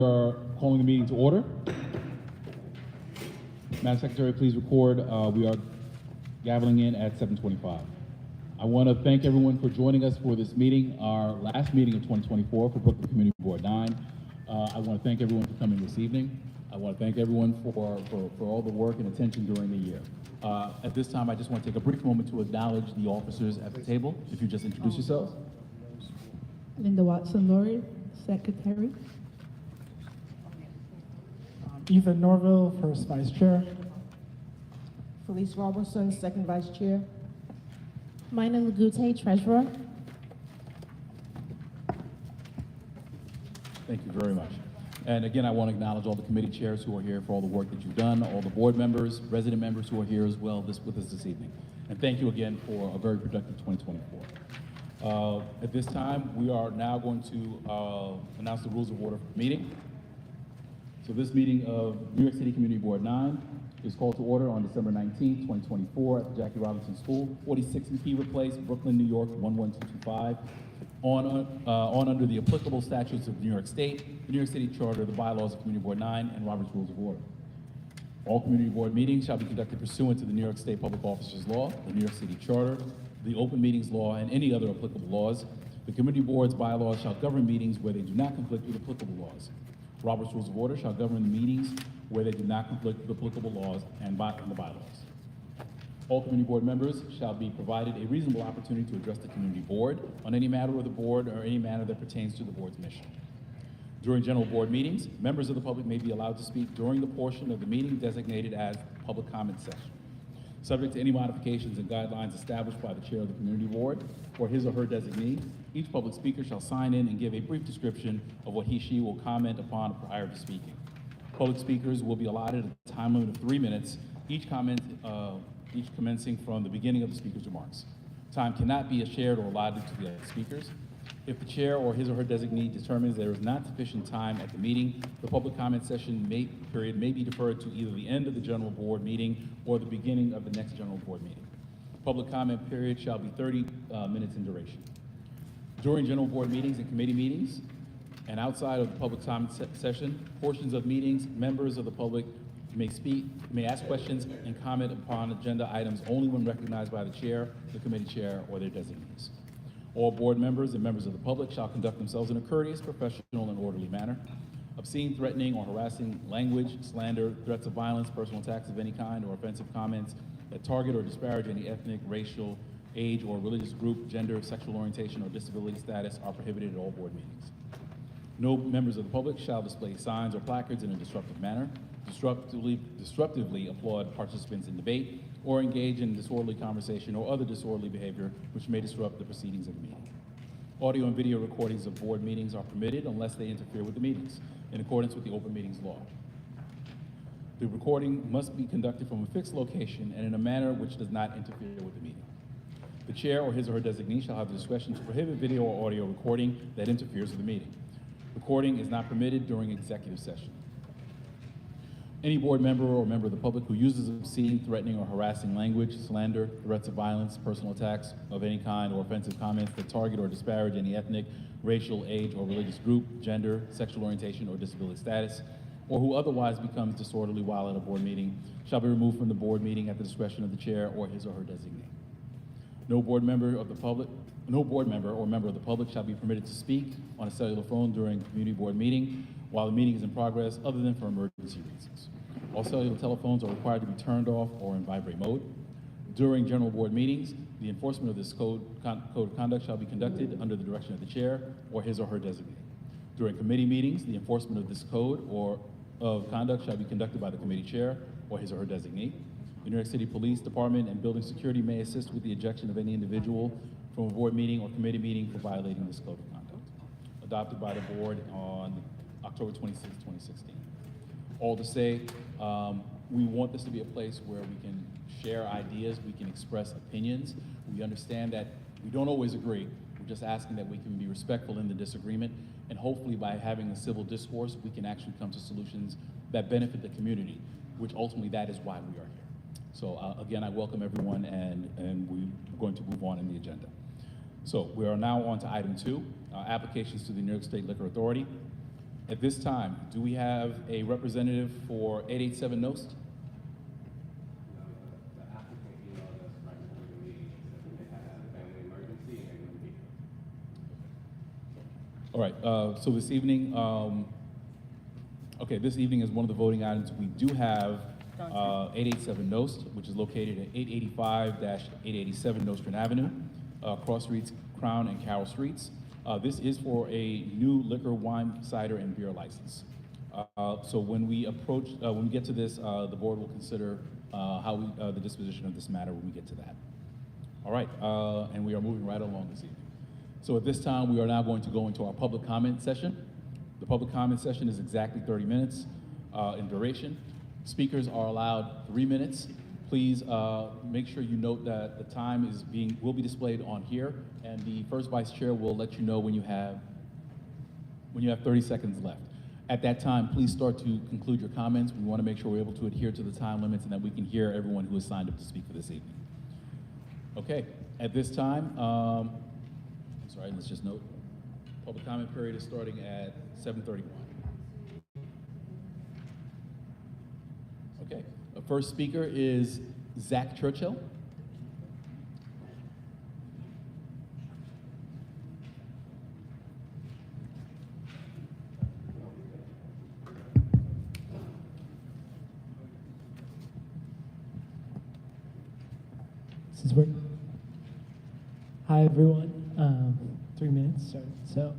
are calling the meeting to order. Madam Secretary, please record we are gaveling in at 7:25. I want to thank everyone for joining us for this meeting, our last meeting of 2024 for Brooklyn Community Board 9. I want to thank everyone for coming this evening. I want to thank everyone for all the work and attention during the year. At this time, I just want to take a brief moment to acknowledge the officers at the table. If you just introduce yourselves. Linda Watson Laurie, Secretary. Ethan Norville, First Vice Chair. Felice Robertson, Second Vice Chair. Mina Lagute, Treasurer. Thank you very much. And again, I want to acknowledge all the committee chairs who are here for all the work that you've done, all the board members, resident members who are here as well with us this evening. And thank you again for a very productive 2024. At this time, we are now going to announce the rules of order for the meeting. So this meeting of New York City Community Board 9 is called to order on December 19th, 2024 at the Jackie Robinson School, 46 McKeever Place, Brooklyn, New York, 11225. On under the applicable statutes of New York State, the New York City Charter, the bylaws of Community Board 9, and Robert's Rules of Order. All community board meetings shall be conducted pursuant to the New York State Public Officers Law, the New York City Charter, the Open Meetings Law, and any other applicable laws. The community board's bylaws shall govern meetings where they do not conflict with applicable laws. Robert's Rules of Order shall govern the meetings where they do not conflict with applicable laws and the bylaws. All community board members shall be provided a reasonable opportunity to address the community board on any matter of the board or any matter that pertains to the board's mission. During general board meetings, members of the public may be allowed to speak during the portion of the meeting designated as public comment session. Subject to any modifications and guidelines established by the chair of the community board or his or her designee, each public speaker shall sign in and give a brief description of what he/she will comment upon prior to speaking. Public speakers will be allotted a time limit of 3 minutes, each commencing from the beginning of the speaker's remarks. Time cannot be shared or allotted to the other speakers. If the chair or his or her designee determines there is not sufficient time at the meeting, the public comment session period may be deferred to either the end of the general board meeting or the beginning of the next general board meeting. Public comment period shall be 30 minutes in duration. During general board meetings and committee meetings, and outside of the public comment session, portions of meetings, members of the public may ask questions and comment upon agenda items only when recognized by the chair, the committee chair, or their designees. All board members and members of the public shall conduct themselves in a courteous, professional, and orderly manner. Obscene, threatening, or harassing language, slander, threats of violence, personal attacks of any kind, or offensive comments that target or disparage any ethnic, racial, age, or religious group, gender, sexual orientation, or disability status are prohibited at all board meetings. No members of the public shall display signs or placards in a disruptive manner, disruptively applaud participants in debate, or engage in disorderly conversation or other disorderly behavior which may disrupt the proceedings of the meeting. Audio and video recordings of board meetings are permitted unless they interfere with the meetings, in accordance with the Open Meetings Law. The recording must be conducted from a fixed location and in a manner which does not interfere with the meeting. The chair or his or her designee shall have the discretion to prohibit video or audio recording that interferes with the meeting. Recording is not permitted during executive session. Any board member or member of the public who uses obscene, threatening, or harassing language, slander, threats of violence, personal attacks of any kind, or offensive comments that target or disparage any ethnic, racial, age, or religious group, gender, sexual orientation, or disability status, or who otherwise becomes disorderly while at a board meeting, shall be removed from the board meeting at the discretion of the chair or his or her designee. No board member or member of the public shall be permitted to speak on a cellular phone during a community board meeting while the meeting is in progress, other than for emergency reasons. All cellular telephones are required to be turned off or in vibrate mode. During general board meetings, the enforcement of this code of conduct shall be conducted under the direction of the chair or his or her designee. During committee meetings, the enforcement of this code of conduct shall be conducted by the committee chair or his or her designee. The New York City Police Department and Building Security may assist with the ejection of any individual from a board meeting or committee meeting for violating this code of conduct. Adopted by the board on October 26, 2016. All to say, we want this to be a place where we can share ideas, we can express opinions. We understand that we don't always agree. We're just asking that we can be respectful in the disagreement, and hopefully by having a civil discourse, we can actually come to solutions that benefit the community, which ultimately that is why we are here. So again, I welcome everyone, and we're going to move on in the agenda. So we are now on to item 2, applications to the New York State Liquor Authority. At this time, do we have a representative for 887 Nost? All right, so this evening, this evening is one of the voting items. We do have 887 Nost, which is located at 885-887 Nostrand Avenue, Cross Streets, Crown and Carroll Streets. This is for a new liquor, wine, cider, and beer license. So when we get to this, the board will consider the disposition of this matter when we get to that. All right, and we are moving right along this evening. So at this time, we are now going to go into our public comment session. The public comment session is exactly 30 minutes in duration. Speakers are allowed 3 minutes. Please make sure you note that the time will be displayed on here, and the first vice chair will let you know when you have 30 seconds left. At that time, please start to conclude your comments. We want to make sure we're able to adhere to the time limits and that we can hear everyone who has signed up to speak for this evening. Okay, at this time, let's just note, public comment period is starting at 7:31. Okay, the first speaker is Zach Churchill. This is working. Hi, everyone. 3 minutes, sorry. So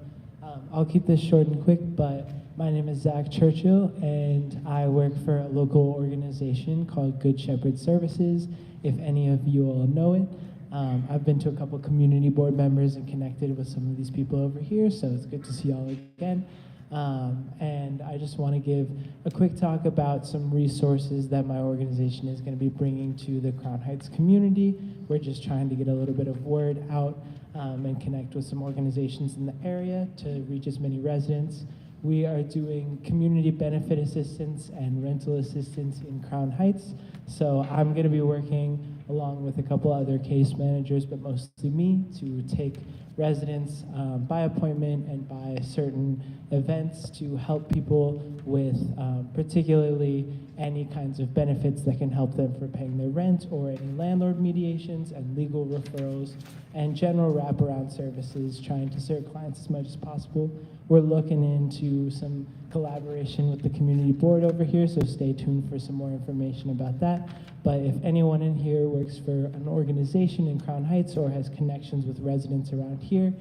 I'll keep this short and quick, but my name is Zach Churchill, and I work for a local organization called Good Shepherd Services, if any of you all know it. I've been to a couple community board members and connected with some of these people over here, so it's good to see y'all again. And I just want to give a quick talk about some resources that my organization is going to be bringing to the Crown Heights community. We're just trying to get a little bit of word out and connect with some organizations in the area to reach as many residents. We are doing community benefit assistance and rental assistance in Crown Heights. So I'm going to be working along with a couple other case managers, but mostly me, to take residents by appointment and by certain events to help people with particularly any kinds of benefits that can help them for paying their rent, or any landlord mediations and legal referrals and general wraparound services, trying to serve clients as much as possible. We're looking into some collaboration with the community board over here, so stay tuned for some more information about that. But if anyone in here works for an organization in Crown Heights or has connections with residents around here,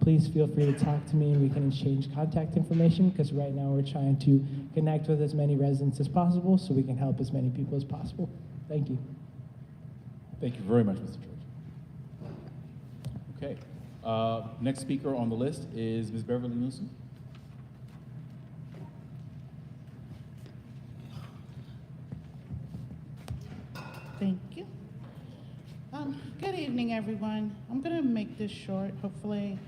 please feel free to talk to me and we can exchange contact information, because right now we're trying to connect with as many residents as possible so we can help as many people as possible. Thank you. Thank you very much, Mr. George. Okay, next speaker on the list is Ms. Beverly Newsom. Thank you. Good evening, everyone. I'm going to make this short, hopefully.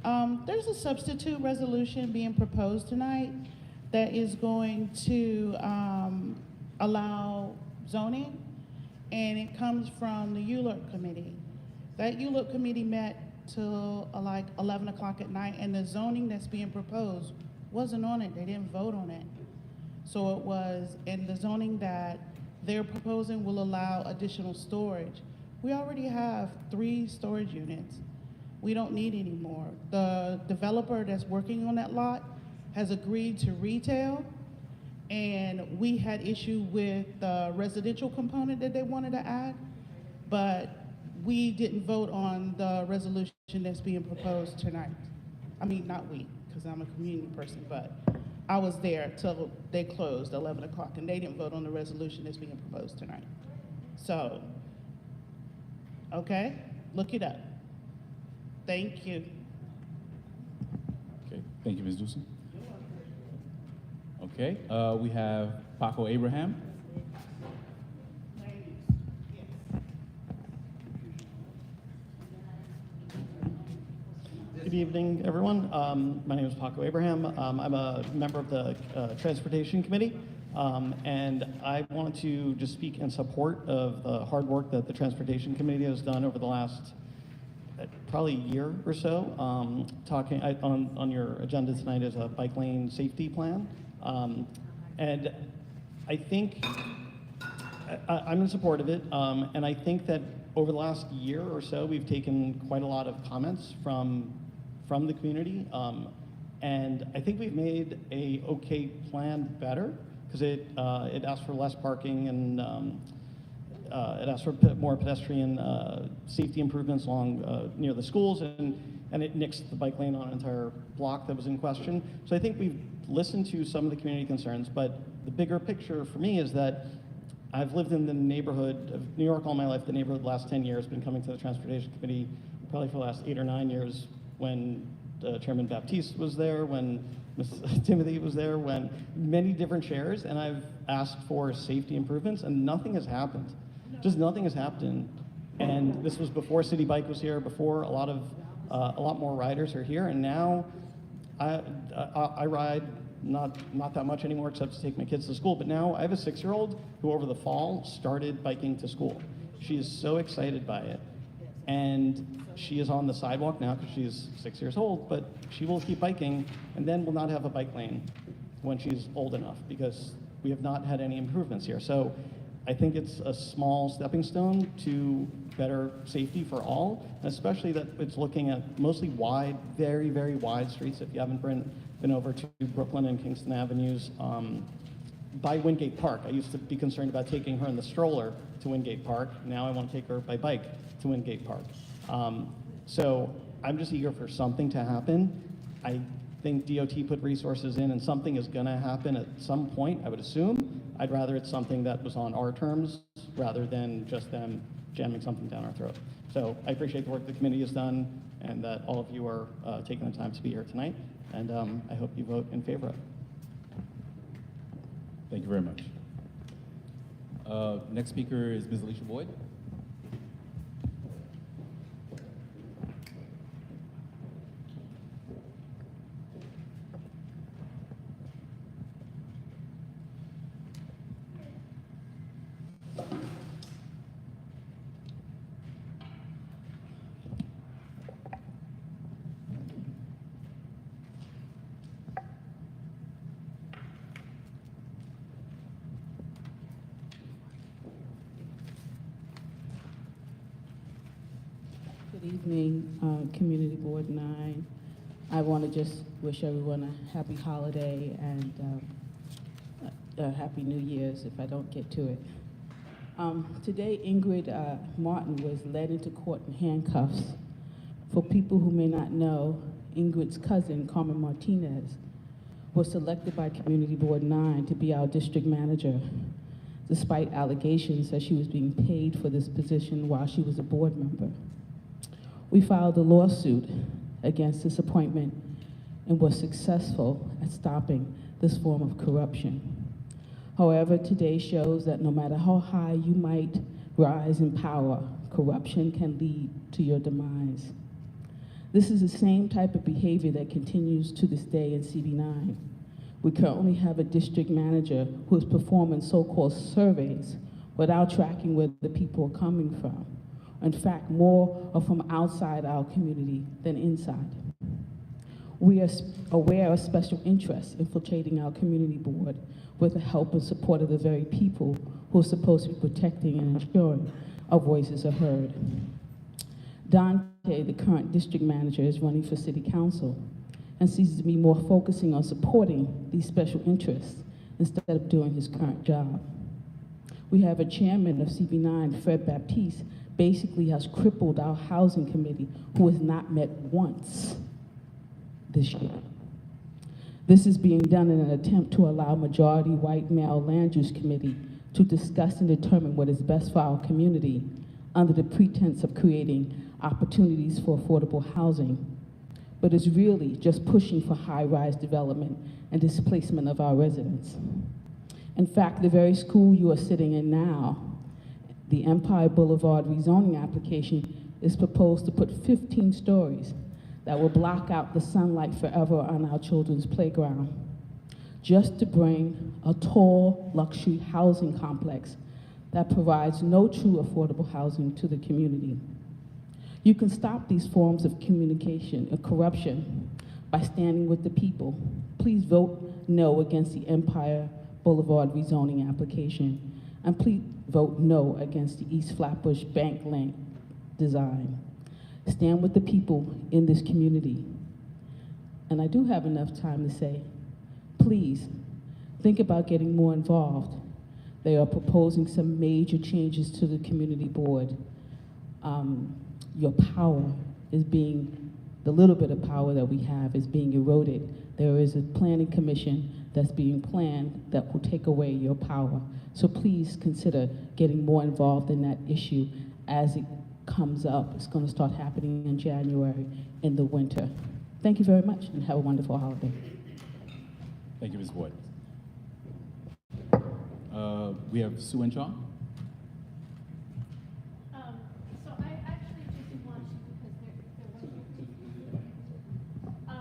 There's a substitute resolution being proposed tonight that is going to allow zoning, and it comes from the ULURP committee. That ULURP committee met till like 11 o'clock at night, and the zoning that's being proposed wasn't on it. They didn't vote on it. So it was, and the zoning that they're proposing will allow additional storage. We already have 3 storage units. We don't need any more. The developer that's working on that lot has agreed to retail, and we had issue with the residential component that they wanted to add, but we didn't vote on the resolution that's being proposed tonight. I mean, not we, because I'm a community person, but I was there till they closed 11 o'clock, and they didn't vote on the resolution that's being proposed tonight. So, okay, look it up. Thank you. Okay, thank you, Ms. Newsom. Okay, we have Paco Abraham. Good evening, everyone. My name is Paco Abraham. I'm a member of the Transportation Committee, and I want to just speak in support of the hard work that the Transportation Committee has done over the last probably a year or so, on your agenda tonight is a bike lane safety plan. And I think I'm in support of it, and I think that over the last year or so, we've taken quite a lot of comments from the community, and I think we've made a okay plan better, because it asks for less parking and it asks for more pedestrian safety improvements along near the schools, and it nixed the bike lane on an entire block that was in question. So I think we've listened to some of the community concerns, but the bigger picture for me is that I've lived in the neighborhood of New York all my life. The neighborhood the last 10 years, been coming to the Transportation Committee probably for the last 8 or 9 years when Chairman Baptiste was there, when Ms. Timothy was there, when many different chairs, and I've asked for safety improvements, and nothing has happened. Just nothing has happened. And this was before City Bike was here, before a lot more riders are here, and now I ride not that much anymore, except to take my kids to school. But now I have a 6-year-old who over the fall started biking to school. She is so excited by it. And she is on the sidewalk now because she's 6 years old, but she will keep biking and then will not have a bike lane when she's old enough, because we have not had any improvements here. So I think it's a small stepping stone to better safety for all, especially that it's looking at mostly wide, very, very wide streets. If you haven't been over to Brooklyn and Kingston Avenues, by Wingate Park. I used to be concerned about taking her in the stroller to Wingate Park. Now I want to take her by bike to Wingate Park. So I'm just eager for something to happen. I think DOT put resources in, and something is going to happen at some point, I would assume. I'd rather it's something that was on our terms rather than just them jamming something down our throat. So I appreciate the work the committee has done, and that all of you are taking the time to be here tonight, and I hope you vote in favor of it. Thank you very much. Next speaker is Ms. Alicia Boyd. Good evening, Community Board 9. I want to just wish everyone a happy holiday and a happy New Year's if I don't get to it. Today, Ingrid Martin was led into court in handcuffs. For people who may not know, Ingrid's cousin, Carmen Martinez, was selected by Community Board 9 to be our district manager, despite allegations that she was being paid for this position while she was a board member. We filed a lawsuit against this appointment and were successful at stopping this form of corruption. However, today shows that no matter how high you might rise in power, corruption can lead to your demise. This is the same type of behavior that continues to this day in CB9. We currently have a district manager who is performing so-called surveys without tracking where the people are coming from. In fact, more are from outside our community than inside. We are aware of special interests infiltrating our community board with the help and support of the very people who are supposed to be protecting and ensuring our voices are heard. Dante, the current district manager, is running for city council and seems to be more focusing on supporting these special interests instead of doing his current job. We have a chairman of CB9, Fred Baptiste, basically has crippled our housing committee, who has not met once this year. This is being done in an attempt to allow majority white male land use committee to discuss and determine what is best for our community under the pretense of creating opportunities for affordable housing, but is really just pushing for high-rise development and displacement of our residents. In fact, the very school you are sitting in now, the Empire Boulevard rezoning application, is proposed to put 15 stories that will block out the sunlight forever on our children's playground, just to bring a tall luxury housing complex that provides no true affordable housing to the community. You can stop these forms of communication, corruption, by standing with the people. Please vote no against the Empire Boulevard rezoning application, and please vote no against the East Flatbush Bank Lane design. Stand with the people in this community. And I do have enough time to say, please, think about getting more involved. They are proposing some major changes to the community board. Your power is being, the little bit of power that we have is being eroded. There is a planning commission that's being planned that will take away your power. So please consider getting more involved in that issue as it comes up. It's going to start happening in January in the winter. Thank you very much and have a wonderful holiday. Thank you, Ms. Boyd. We have Sue and Chong. So I actually just want to,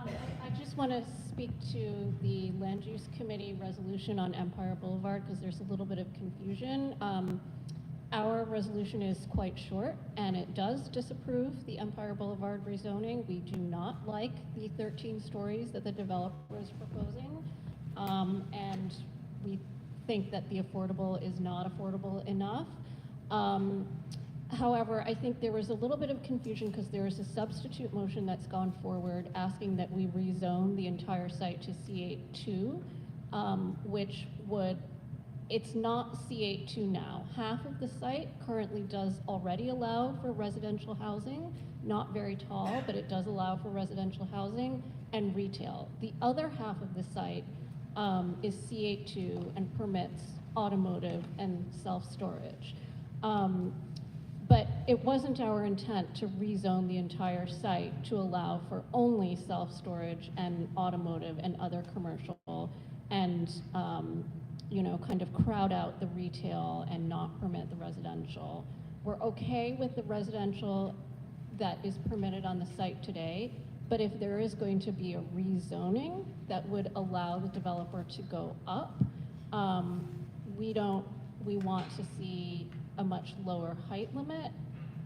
I just want to speak to the Land Use Committee resolution on Empire Boulevard because there's a little bit of confusion. Our resolution is quite short and it does disapprove the Empire Boulevard rezoning. We do not like the 13 stories that the developer is proposing. And we think that the affordable is not affordable enough. However, I think there was a little bit of confusion because there is a substitute motion that's gone forward asking that we rezone the entire site to C82, which would, it's not C82 now. Half of the site currently does already allow for residential housing, not very tall, but it does allow for residential housing and retail. The other half of the site is C82 and permits automotive and self-storage. But it wasn't our intent to rezone the entire site to allow for only self-storage and automotive and other commercial and, you know, kind of crowd out the retail and not permit the residential. We're okay with the residential that is permitted on the site today, but if there is going to be a rezoning that would allow the developer to go up, we want to see a much lower height limit,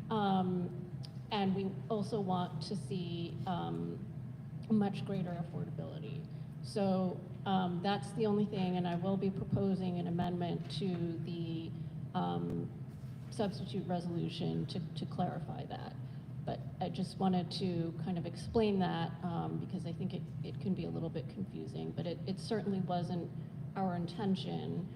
and we also want to see a much greater affordability. So that's the only thing, and I will be proposing an amendment to the substitute resolution to clarify that. But I just wanted to kind of explain that because I think it can be a little bit confusing, but it certainly wasn't our intention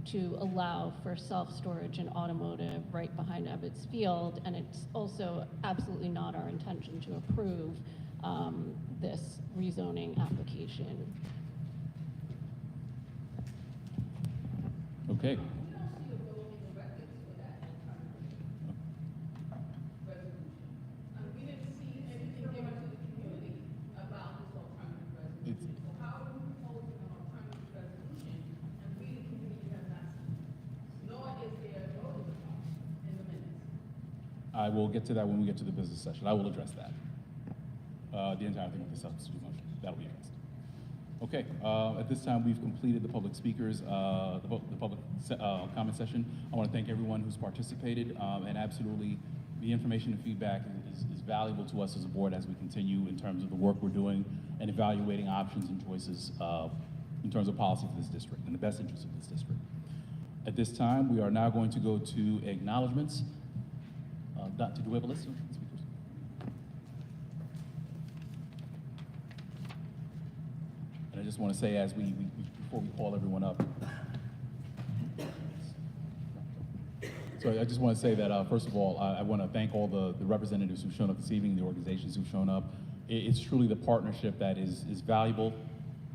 to allow for self-storage and automotive right behind Ebbets Field, and it's also absolutely not our intention to approve this rezoning application. Okay. I will get to that when we get to the business session. I will address that. The entire thing with the substitute motion, that'll be addressed. Okay, at this time, we've completed the public speakers, the public comment session. I want to thank everyone who's participated, and absolutely, the information and feedback is valuable to us as a board as we continue in terms of the work we're doing and evaluating options and choices in terms of policy for this district and the best interest of this district. At this time, we are now going to go to acknowledgements. Do we have a list of speakers? And I just want to say, as before we call everyone up. So I just want to say that, first of all, I want to thank all the representatives who've shown up this evening, the organizations who've shown up. It's truly the partnership that is valuable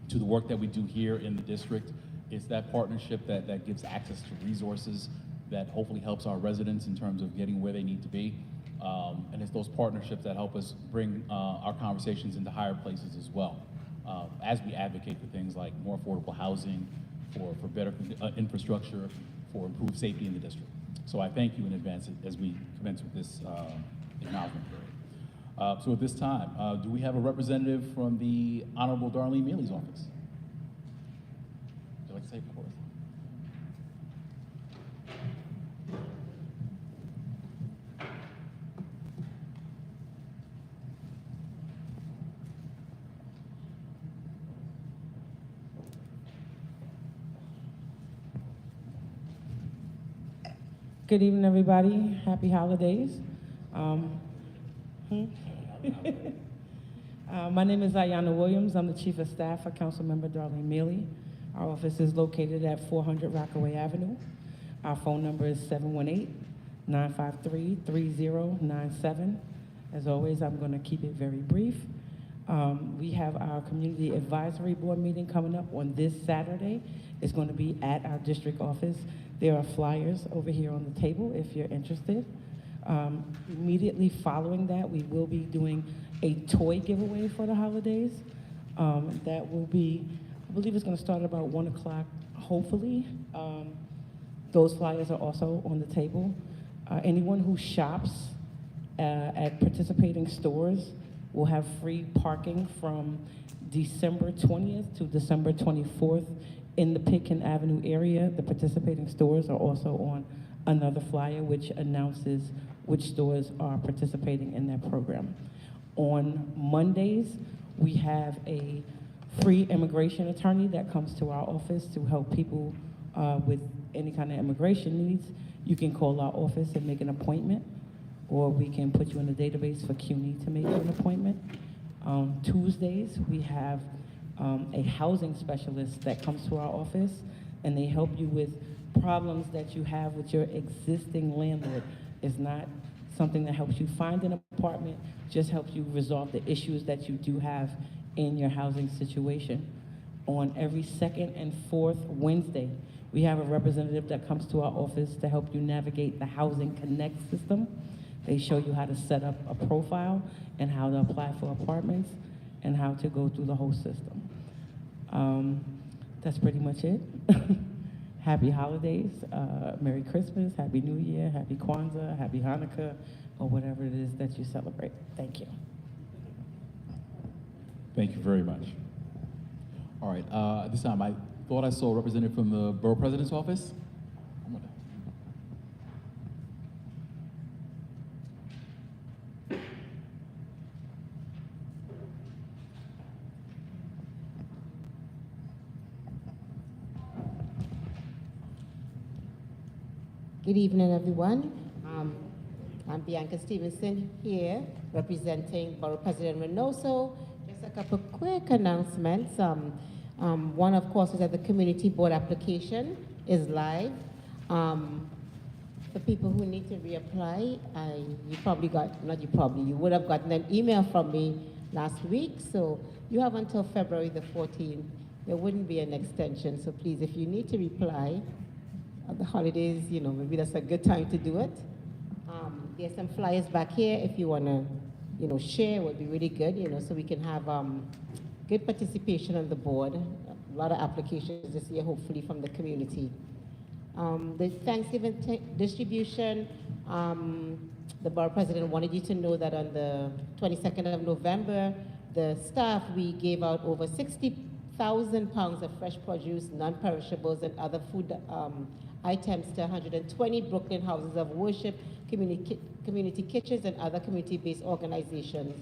to the work that we do here in the district. It's that partnership that gives access to resources that hopefully helps our residents in terms of getting where they need to be. And it's those partnerships that help us bring our conversations into higher places as well, as we advocate for things like more affordable housing, for better infrastructure, for improved safety in the district. So I thank you in advance as we commence with this acknowledgement period. So at this time, do we have a representative from the Honorable Darlene Mealy's office? Would you like to say a word? Good evening, everybody. Happy holidays. My name is Ayanna Williams. I'm the Chief of Staff for Councilmember Darlene Mealy. Our office is located at 400 Rockaway Avenue. Our phone number is 718-953-3097. As always, I'm going to keep it very brief. We have our Community Advisory Board meeting coming up on this Saturday. It's going to be at our district office. There are flyers over here on the table if you're interested. Immediately following that, we will be doing a toy giveaway for the holidays. That will be, I believe it's going to start at about 1 o'clock, hopefully. Those flyers are also on the table. Anyone who shops at participating stores will have free parking from December 20th to December 24th in the Pitkin Avenue area. The participating stores are also on another flyer which announces which stores are participating in that program. On Mondays, we have a free immigration attorney that comes to our office to help people with any kind of immigration needs. You can call our office and make an appointment, or we can put you in the database for CUNY to make an appointment. Tuesdays, we have a housing specialist that comes to our office, and they help you with problems that you have with your existing landlord. It's not something that helps you find an apartment, just helps you resolve the issues that you do have in your housing situation. On every second and fourth Wednesday, we have a representative that comes to our office to help you navigate the Housing Connect system. They show you how to set up a profile and how to apply for apartments and how to go through the whole system. That's pretty much it. Happy holidays, Merry Christmas, Happy New Year, Happy Kwanzaa, Happy Hanukkah, or whatever it is that you celebrate. Thank you. Thank you very much. All right, at this time, I thought I saw a representative from the Borough President's office. Good evening, everyone. I'm Bianca Stevenson here, representing Borough President Reynoso. Just a couple quick announcements. One, of course, is that the community board application is live. For people who need to reapply, you would have gotten an email from me last week, so you have until February the 14th. There wouldn't be an extension, so please, if you need to reply, the holidays, maybe that's a good time to do it. There's some flyers back here if you want to, share, would be really good, so we can have good participation on the board. A lot of applications this year, hopefully, from the community. The Thanksgiving distribution, the Borough President wanted you to know that on the 22nd of November, the staff, we gave out over 60,000 pounds of fresh produce, non-perishables, and other food items to 120 Brooklyn houses of worship, community kitchens, and other community-based organizations.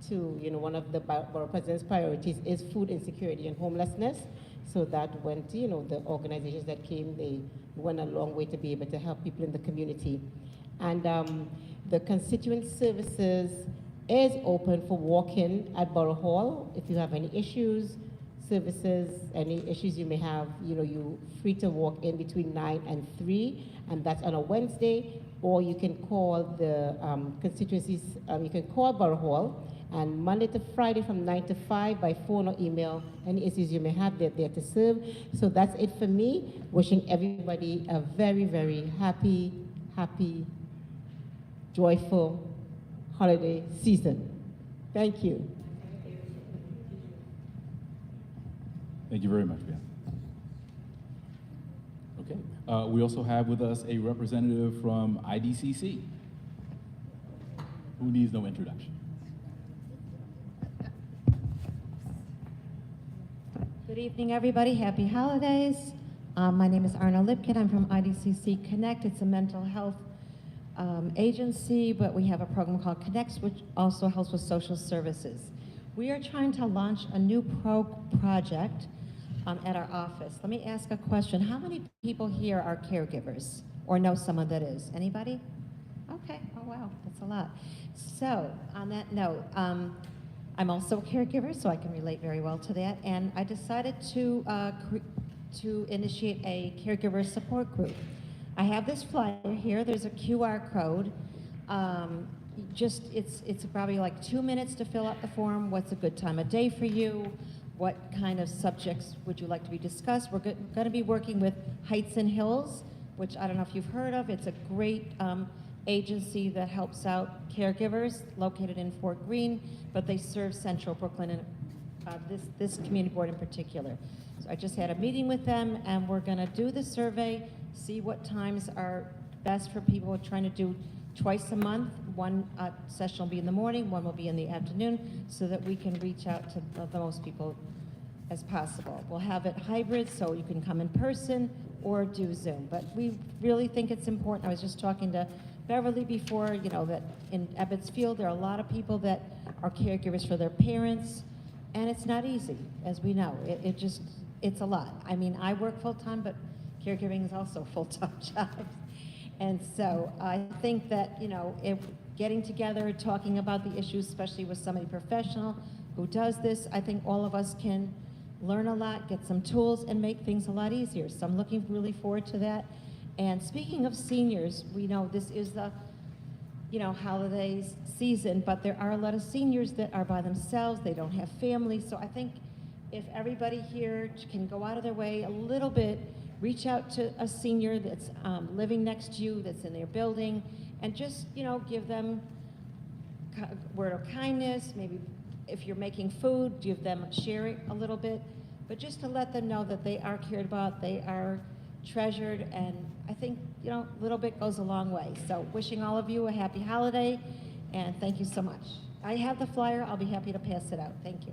One of the Borough President's priorities is food insecurity and homelessness. So that went, the organizations that came, they went a long way to be able to help people in the community. And the constituent services is open for walk-in at Borough Hall. If you have any issues, services, any issues you may have, you're free to walk in between 9 and 3, and that's on a Wednesday, or you can call the constituencies, you can call Borough Hall, and Monday to Friday from 9 to 5 by phone or email, any issues you may have, they're there to serve. So that's it for me. Wishing everybody a very, very happy, joyful holiday season. Thank you. Thank you very much, Ben. Okay, we also have with us a representative from IDCC, who needs no introduction. Good evening, everybody. Happy holidays. My name is Arna Lipkin. I'm from IDCC Connect. It's a mental health agency, but we have a program called Connects, which also helps with social services. We are trying to launch a new project at our office. Let me ask a question. How many people here are caregivers or know someone that is. Anybody? Okay, oh wow, that's a lot. So, on that note, I'm also a caregiver, so I can relate very well to that, and I decided to initiate a caregiver support group. I have this flyer here, there's a QR code. It's probably like 2 minutes to fill out the form. What's a good time of day for you? What kind of subjects would you like to be discussed? We're going to be working with Heights and Hills, which I don't know if you've heard of. It's a great agency that helps out caregivers located in Fort Greene, but they serve Central Brooklyn and this community board in particular. So I just had a meeting with them, and we're going to do the survey, see what times are best for people. We're trying to do twice a month. One session will be in the morning, one will be in the afternoon, so that we can reach out to the most people as possible. We'll have it hybrid, so you can come in person or do Zoom. But we really think it's important. I was just talking to Beverly before, you know, that in Ebbets Field, there are a lot of people that are caregivers for their parents, and it's not easy, as we know. It's a lot. I mean, I work full-time, but caregiving is also a full-time job. And so I think that, you know, getting together, talking about the issues, especially with somebody professional who does this, I think all of us can learn a lot, get some tools, and make things a lot easier. So I'm looking really forward to that. And speaking of seniors, we know this is the, you know, holidays season, but there are a lot of seniors that are by themselves. They don't have families. So I think if everybody here can go out of their way a little bit, reach out to a senior that's living next to you, that's in their building, and just, you know, give them a word of kindness. Maybe if you're making food, give them, share it a little bit, but just to let them know that they are cared about, they are treasured, and I think, you know, a little bit goes a long way. So wishing all of you a happy holiday, and thank you so much. I have the flyer. I'll be happy to pass it out. Thank you.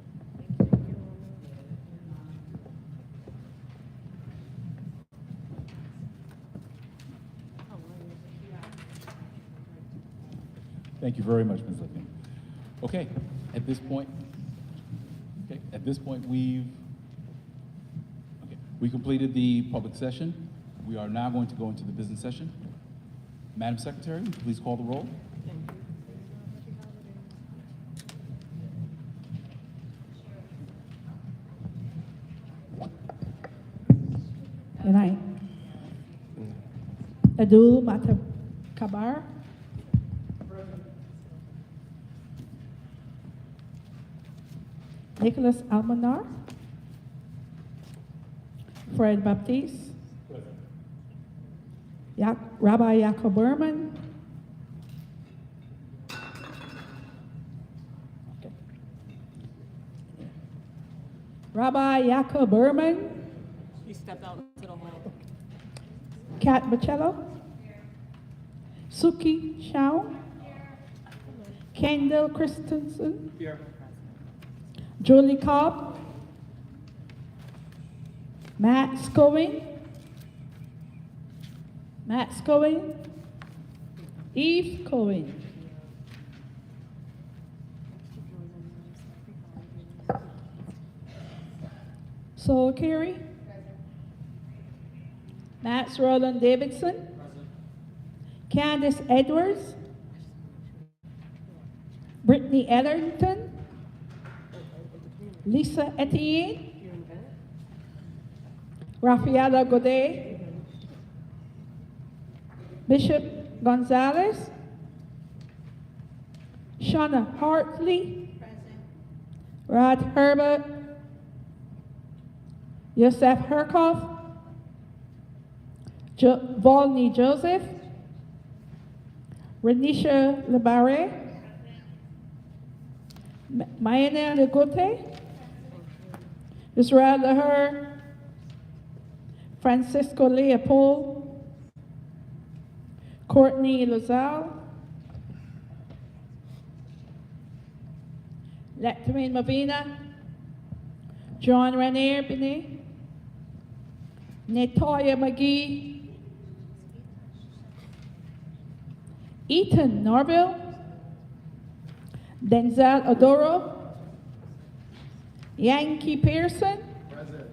Thank you very much, Ms. Lipkin. Okay, at this point, we completed the public session. We are now going to go into the business session. Madam Secretary, please call the roll. Good night. Abdul Matakabar. Nicholas Almanar. Fred Baptiste. Rabbi Yaakov Berman. Rabbi Yaakov Berman. He stepped out into the hall. Kat Bocello. Suki Shao. Kendall Christensen. Here. Julie Cobb. Matt Scowing. Eve Cohen. Saul Carey. Max Roland Davidson. Candace Edwards. Brittany Ellerton. Lisa Etienne. Rafaela Godet. Bishop Gonzalez. Shauna Hartley. Rod Herbert. Yosef Herkoff. Volney Joseph. Renisha Lebare. Mayana Legote. Israel Lahir. Francisco Leopold. Courtney Lozelle. Lecterine Mavina. John Renier Binet. Natoya McGee. Ethan Norville. Denzel Adoro. Yankee Pearson. Present.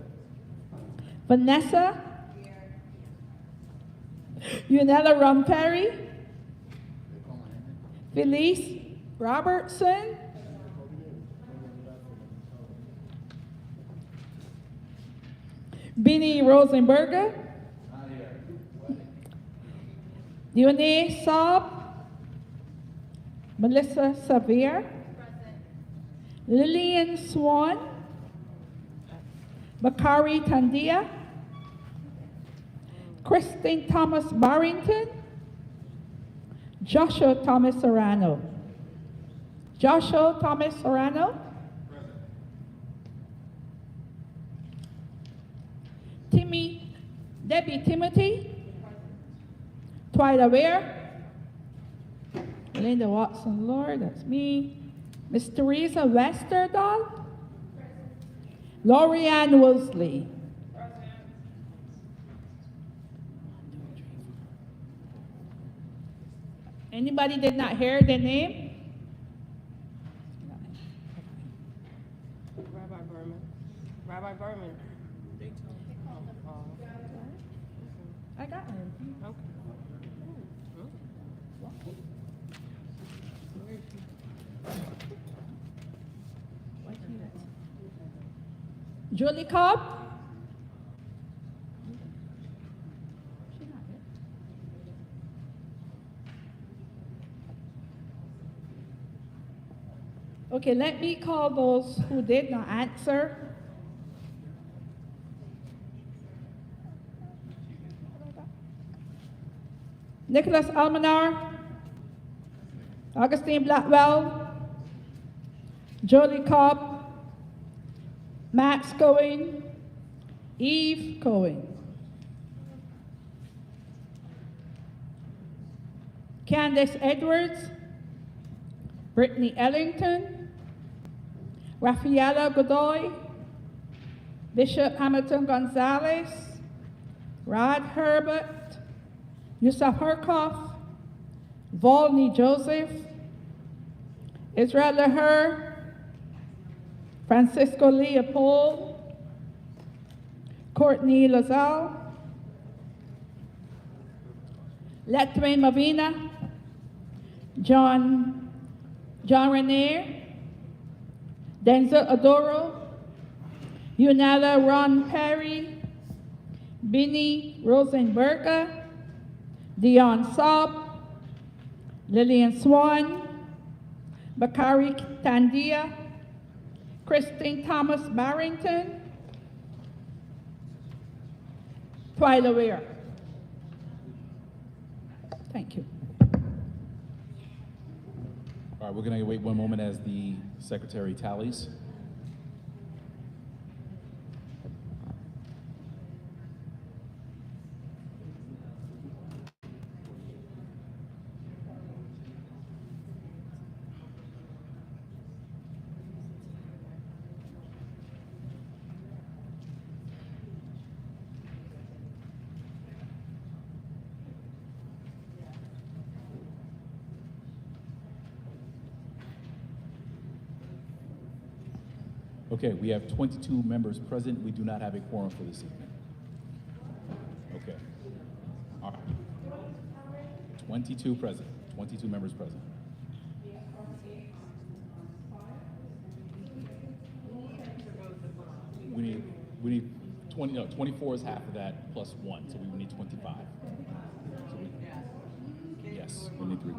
Vanessa. Unella Ron Perry, Felice Robertson, Benny Rosenberger, Dionne Saab, Melissa Xavier, Lillian Swan, Bakari Tandia, Kristen Thomas Barrington, Joshua Thomas Serrano. Joshua Thomas Serrano. Debbie Timothy. Twyla Ware. Linda Watson Lord, that's me. Miss Teresa Westerdahl. Lorianne Woolsey. Anybody did not hear their name? Rabbi Berman. Rabbi Berman. I got him. Julie Cobb. Okay, let me call those who did not answer. Nicholas Almanar, Augustine Blackwell, Jolie Cobb, Max Cohen, Eve Cohen, Candace Edwards, Brittany Ellington, Rafaela Godoy, Bishop Hamilton Gonzalez, Rod Herbert, Yusuf Herkoff, Volney Joseph, Israel Leher, Francisco Leopold, Courtney Lazelle, Letwin Mavina, John Renier, Denzel Adoro, Unella Ron Perry, Benny Rosenberger, Dion Saab, Lillian Swan, Bakari Tandia, Christine Thomas Barrington, Twyla Ware. Thank you. All right, we're going to wait one moment as the secretary tallies. Okay, we have 22 members present. We do not have a quorum for this evening. Okay. All right. 22 present, 22 members present. We need 20, no, 24 is half of that plus one, so we would need 25. So yes, we need 3.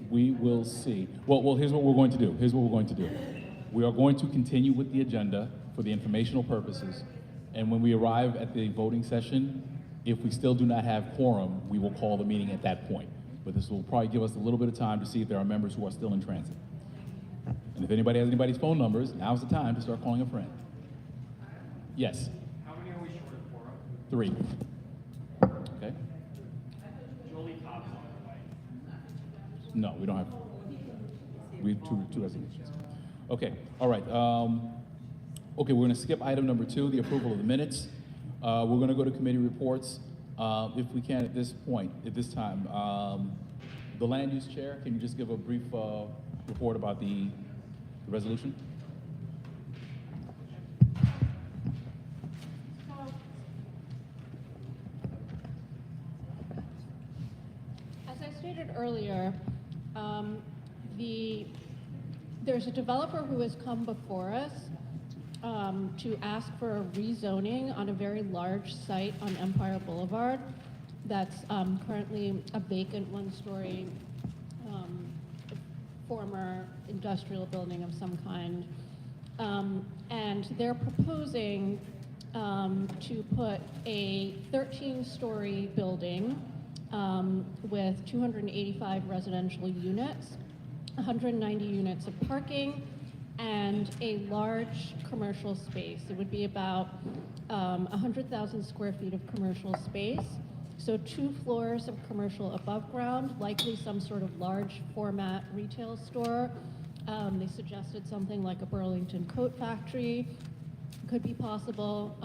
We will see. Well, here's what we're going to do. We are going to continue with the agenda for the informational purposes, and when we arrive at the voting session, if we still do not have quorum, we will call the meeting at that point. But this will probably give us a little bit of time to see if there are members who are still in transit. And if anybody has anybody's phone numbers, now's the time to start calling a friend. Yes? How many are we short of quorum? 3. Okay? Julie Cobb's on the way. No, we don't have. We have two resignations. Okay, all right. Okay, we're going to skip item number 2, the approval of the minutes. We're going to go to committee reports. If we can at this point, at this time, the land use chair, can you just give a brief report about the resolution? stated earlier, there's a developer who has come before us to ask for a rezoning on a very large site on Empire Boulevard that's currently a vacant one-story former industrial building of some kind. And they're proposing to put a 13-story building with 285 residential units, 190 units of parking, and a large commercial space. It would be about 100,000 square feet of commercial space. So 2 floors of commercial above ground, likely some sort of large format retail store. They suggested something like a Burlington coat factory could be possible,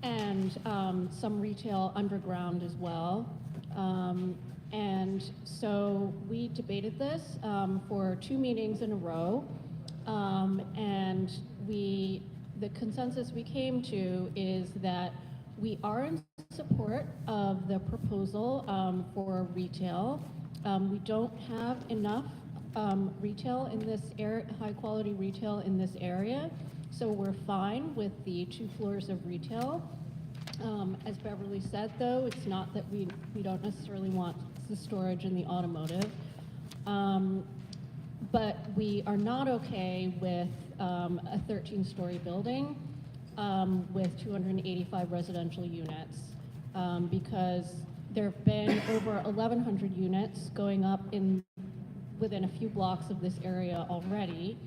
and some retail underground as well. And so we debated this for 2 meetings in a row, and the consensus we came to is that we are in support of the proposal for retail. We don't have enough retail in this area, high quality retail in this area, so we're fine with the 2 floors of retail. As Beverly said, though, it's not that we don't necessarily want the storage in the automotive, but we are not okay with a 13-story building with 285 residential units, because there have been over 1,100 units going up within a few blocks of this area already.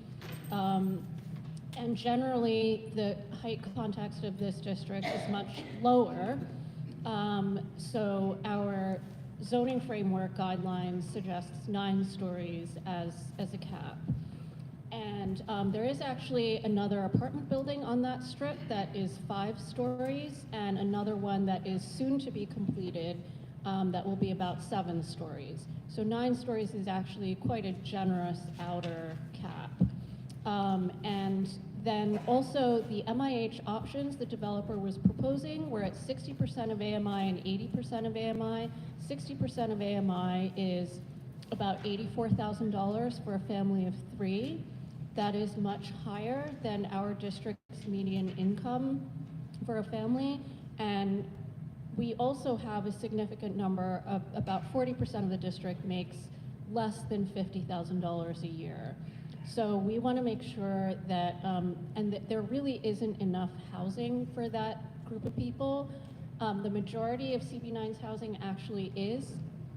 And generally, the height context of this district is much lower. So our zoning framework guidelines suggests 9 stories as a cap. And there is actually another apartment building on that strip that is 5 stories, and another one that is soon to be completed that will be about 7 stories. So 9 stories is actually quite a generous outer cap. And then also the MIH options the developer was proposing were at 60% of AMI and 80% of AMI. 60% of AMI is about $84,000 for a family of 3. That is much higher than our district's median income for a family. And we also have a significant number of about 40% of the district makes less than $50,000 a year. So we want to make sure that, and that there really isn't enough housing for that group of people. The majority of CB9's housing actually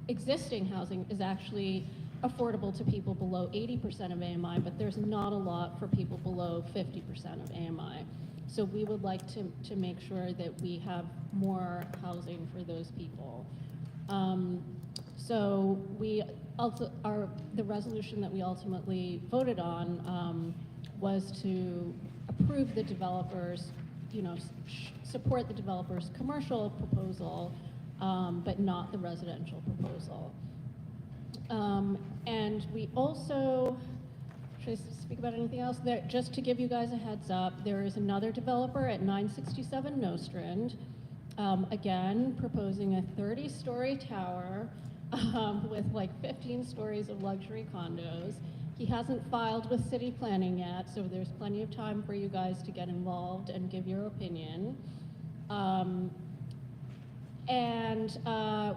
existing housing is actually affordable to people below 80% of AMI, but there's not a lot for people below 50% of AMI. So we would like to make sure that we have more housing for those people. So we also, the resolution that we ultimately voted on was to approve the developers, support the developer's commercial proposal, but not the residential proposal. And we also, should I speak about anything else? Just to give you guys a heads up, there is another developer at 967 Nostrand, again, proposing a 30-story tower with like 15 stories of luxury condos. He hasn't filed with city planning yet, so there's plenty of time for you guys to get involved and give your opinion.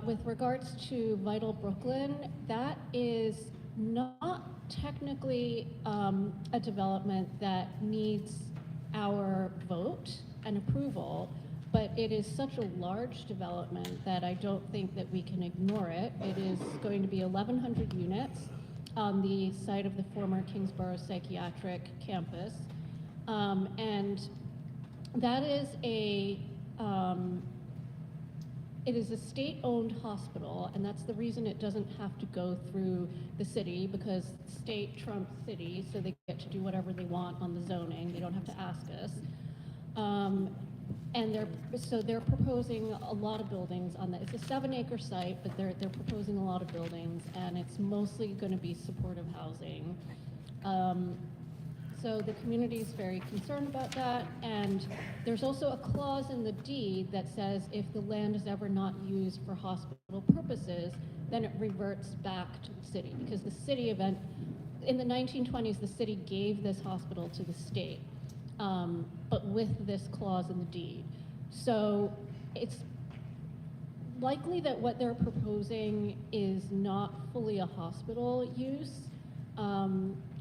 With regards to Vital Brooklyn, that is not technically a development that needs our vote and approval, but it is such a large development that I don't think that we can ignore it. It is going to be 1,100 units on the site of the former Kingsborough Psychiatric Campus. And that is it is a state-owned hospital, and that's the reason it doesn't have to go through the city, because state trumps city, so they get to do whatever they want on the zoning. They don't have to ask us. And they're proposing a lot of buildings on that. It's a 7-acre site, but they're proposing a lot of buildings, and it's mostly going to be supportive housing. so the community is very concerned about that. And there's also a clause in the deed that says if the land is ever not used for hospital purposes, then it reverts back to the city. Because the city in the 1920s, the city gave this hospital to the state, but with this clause in the deed. So it's likely that what they're proposing is not fully a hospital use.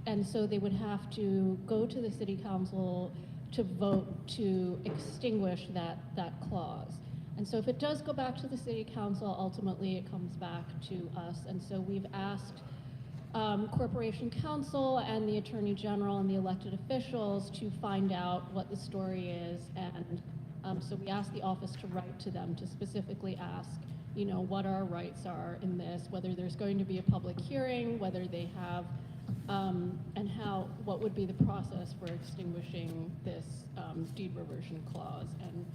And so they would have to go to the city council to vote to extinguish that clause. And so if it does go back to the city council, ultimately it comes back to us. And so we've asked Corporation Counsel and the Attorney General and the elected officials to find out what the story is. And so we asked the office to write to them to specifically ask, you know, what our rights are in this, whether there's going to be a public hearing, whether they have, and what would be the process for extinguishing this deed reversion clause. And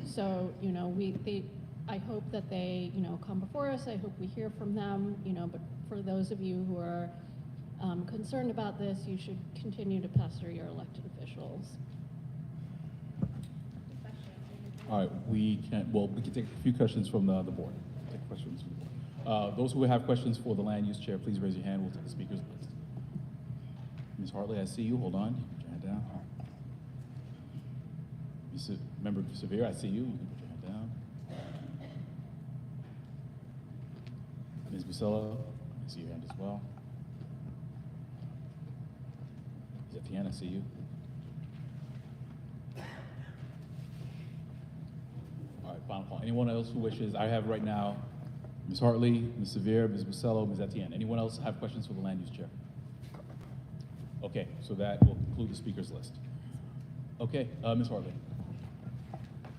so, you know, I hope that they, you know, come before us. I hope we hear from them, you know, but for those of you who are concerned about this, you should continue to pester your elected officials. All right, we can take a few questions from the board. Take questions from the board. Those who have questions for the land use chair, please raise your hand. We'll take the speakers list. Ms. Hartley, I see you. Hold on. You can put your hand down. Member Severe, I see you. You can put your hand down. Ms. Buscello, I see your hand as well. Ms. Etienne, I see you. All right, final call. Anyone else who wishes? I have right now Ms. Hartley, Ms. Severe, Ms. Buscello, Ms. Etienne. Anyone else have questions for the land use chair? Okay, so that will conclude the speakers list. Okay, Ms. Hartley.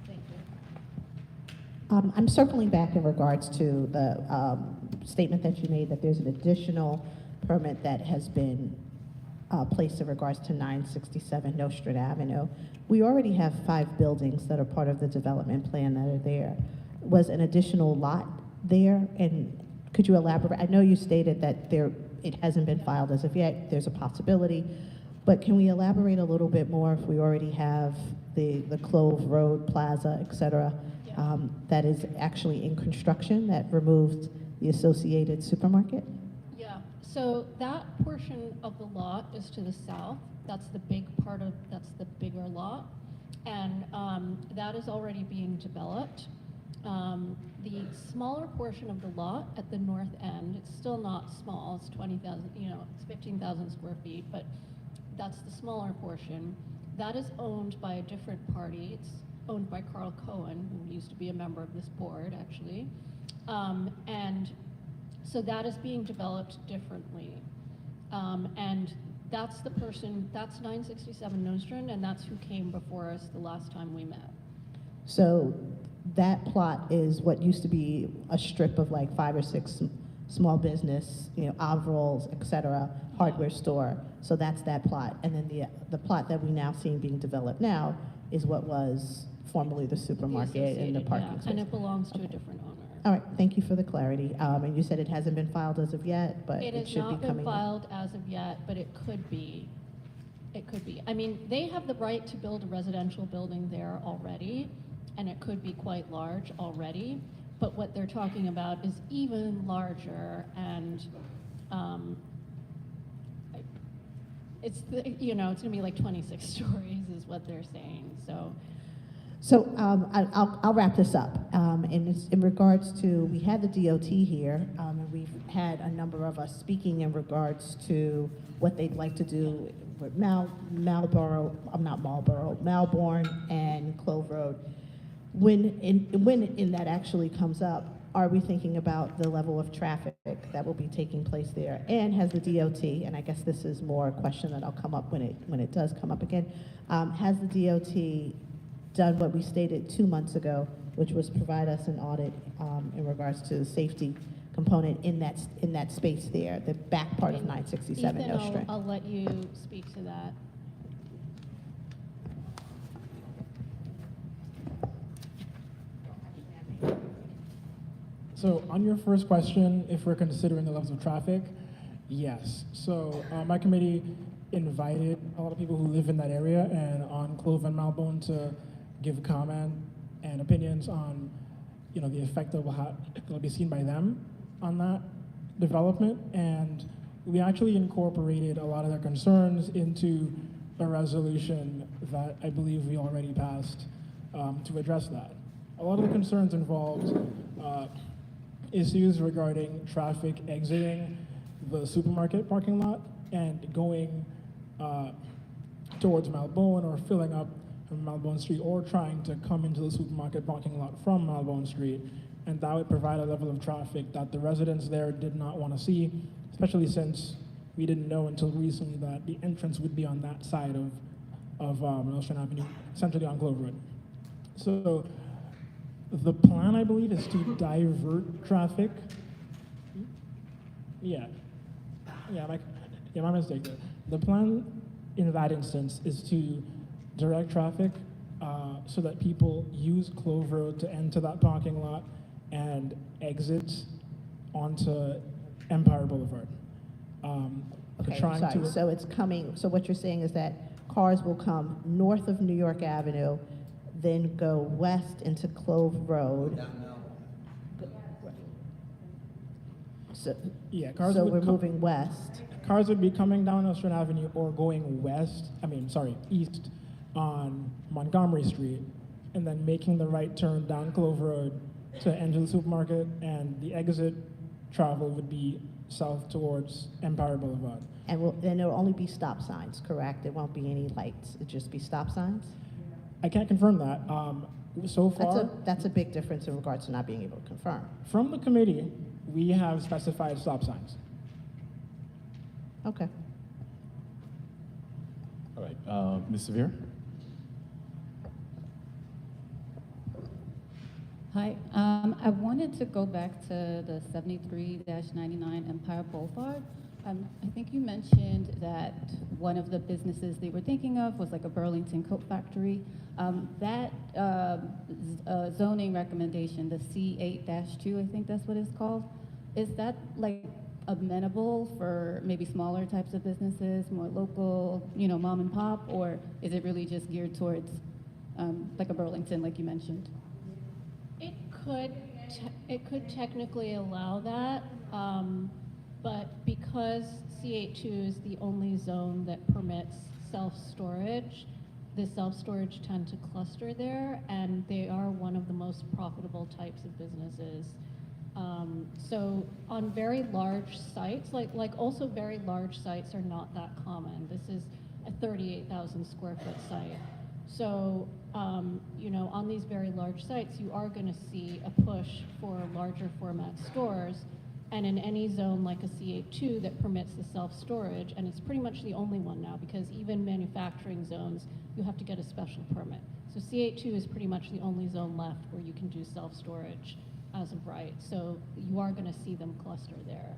Thank you. I'm circling back in regards to the statement that you made that there's an additional permit that has been placed in regards to 967 Nostrand Avenue. We already have 5 buildings that are part of the development plan that are there. Was an additional lot there? And could you elaborate? I know you stated that it hasn't been filed as of yet. There's a possibility. But can we elaborate a little bit more if we already have the Clove Road Plaza, et cetera, that is actually in construction that removed the associated supermarket? Yeah, so that portion of the lot is to the south. That's the bigger lot. And that is already being developed. The smaller portion of the lot at the north end, it's still not small, it's 20,000, you know, it's 15,000 square feet, but that's the smaller portion. That is owned by a different party. It's owned by Carl Cohen, who used to be a member of this board, actually. And so that is being developed differently. And that's the person, that's 967 Nostrand, and that's who came before us the last time we met. So that plot is what used to be a strip of like 5 or 6 small business, you know, overalls, et cetera, hardware store. So that's that plot. And then the plot that we now see being developed now is what was formerly the supermarket and the parking space. And it belongs to a different owner. All right, thank you for the clarity. And you said it hasn't been filed as of yet, but It it has should be not been coming up. filed as of yet, but it could be. It could be. I mean, they have the right to build a residential building there already, and it could be quite large already. But what they're talking about is even larger, and it's you know, it's gonna be like 26 stories is what they're saying. So I'll wrap this up. And it's in regards to, we had the DOT here, and we've had a number of us speaking in regards to what they'd like to do with Malborn and Clove Road. When that actually comes up, are we thinking about the level of traffic that will be taking place there? And has the DOT, and I guess this is more a question that'll come up when it does come up again, has the DOT done what we stated 2 months ago, which was provide us an audit in regards to the safety component in that space there, the back part of 967 Ethan, Nostrand? I'll let you speak to that. So on your first question, if we're considering the levels of traffic, yes. So my committee invited a lot of people who live in that area and on Clove and Malbone to give comment and opinions on, the effect that will be seen by them on that development. And we actually incorporated a lot of their concerns into a resolution that I believe we already passed to address that. A lot of the concerns involved issues regarding traffic exiting the supermarket parking lot and going towards Malbone or filling up from Malbone Street or trying to come into the supermarket parking lot from Malbone Street. And that would provide a level of traffic that the residents there did not want to see, especially since we didn't know until recently that the entrance would be on that side of Nostrand Avenue, essentially on Clove Road. So the plan, I believe, is to divert traffic. Yeah, my mistake there. The plan in that instance is to direct traffic so that people use Clove Road to enter that parking lot and exit onto Empire Boulevard. Okay, trying sorry, to- so it's coming, so what you're saying is that cars will come north of New York Avenue, then go west into Clove Road. So, Yeah, cars so would we're come- moving west. Cars would be coming down Nostrand Avenue or going east on Montgomery Street, and then making the right turn down Clove Road to enter the supermarket, and the exit travel would be south towards Empire Boulevard. And then there'll only be stop signs, correct? There won't be any lights, it'll just be stop signs? I can't confirm that. So far, That's a big difference in regards to not being able to confirm. from the committee, we have specified stop signs. Okay. All right, Ms. Severe? Hi, I wanted to go back to the 73-99 Empire Boulevard. I think you mentioned that one of the businesses they were thinking of was like a Burlington coat factory. That zoning recommendation, the C8-2, I think that's what it's called, is that like amenable for maybe smaller types of businesses, more local, mom and pop, or is it really just geared towards like a Burlington, like you mentioned? It could technically allow that, but because C82 is the only zone that permits self-storage, the self-storage tend to cluster there, and they are one of the most profitable types of businesses. So on very large sites, like also very large sites are not that common. This is a 38,000 square foot site. So, on these very large sites, you are going to see a push for larger format stores. And in any zone like a C82 that permits the self-storage, and it's pretty much the only one now, because even manufacturing zones, you have to get a special permit. So C82 is pretty much the only zone left where you can do self-storage as of right. So you are going to see them cluster there.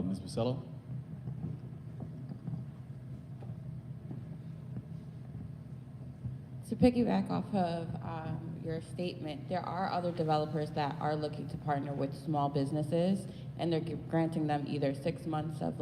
Ms. Marcello? To piggyback off of your statement, there are other developers that are looking to partner with small businesses, and they're granting them either 6 months of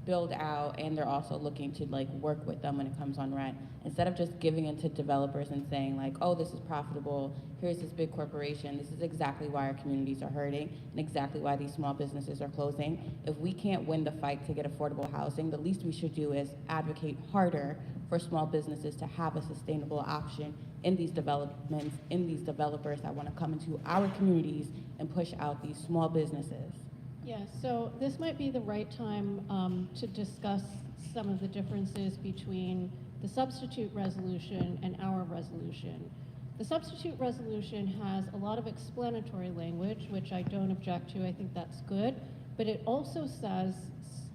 build out, and they're also looking to work with them when it comes on rent. Instead of just giving into developers and saying oh, this is profitable, here's this big corporation, this is exactly why our communities are hurting and exactly why these small businesses are closing. If we can't win the fight to get affordable housing, the least we should do is advocate harder for small businesses to have a sustainable option in these developments, in these developers that want to come into our communities and push out these small businesses. Yeah, so this might be the right time to discuss some of the differences between the substitute resolution and our resolution. The substitute resolution has a lot of explanatory language, which I don't object to. I think that's good. But it also says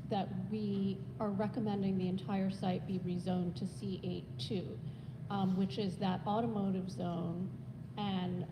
that we are recommending the entire site be rezoned to C82, which is that automotive zone, and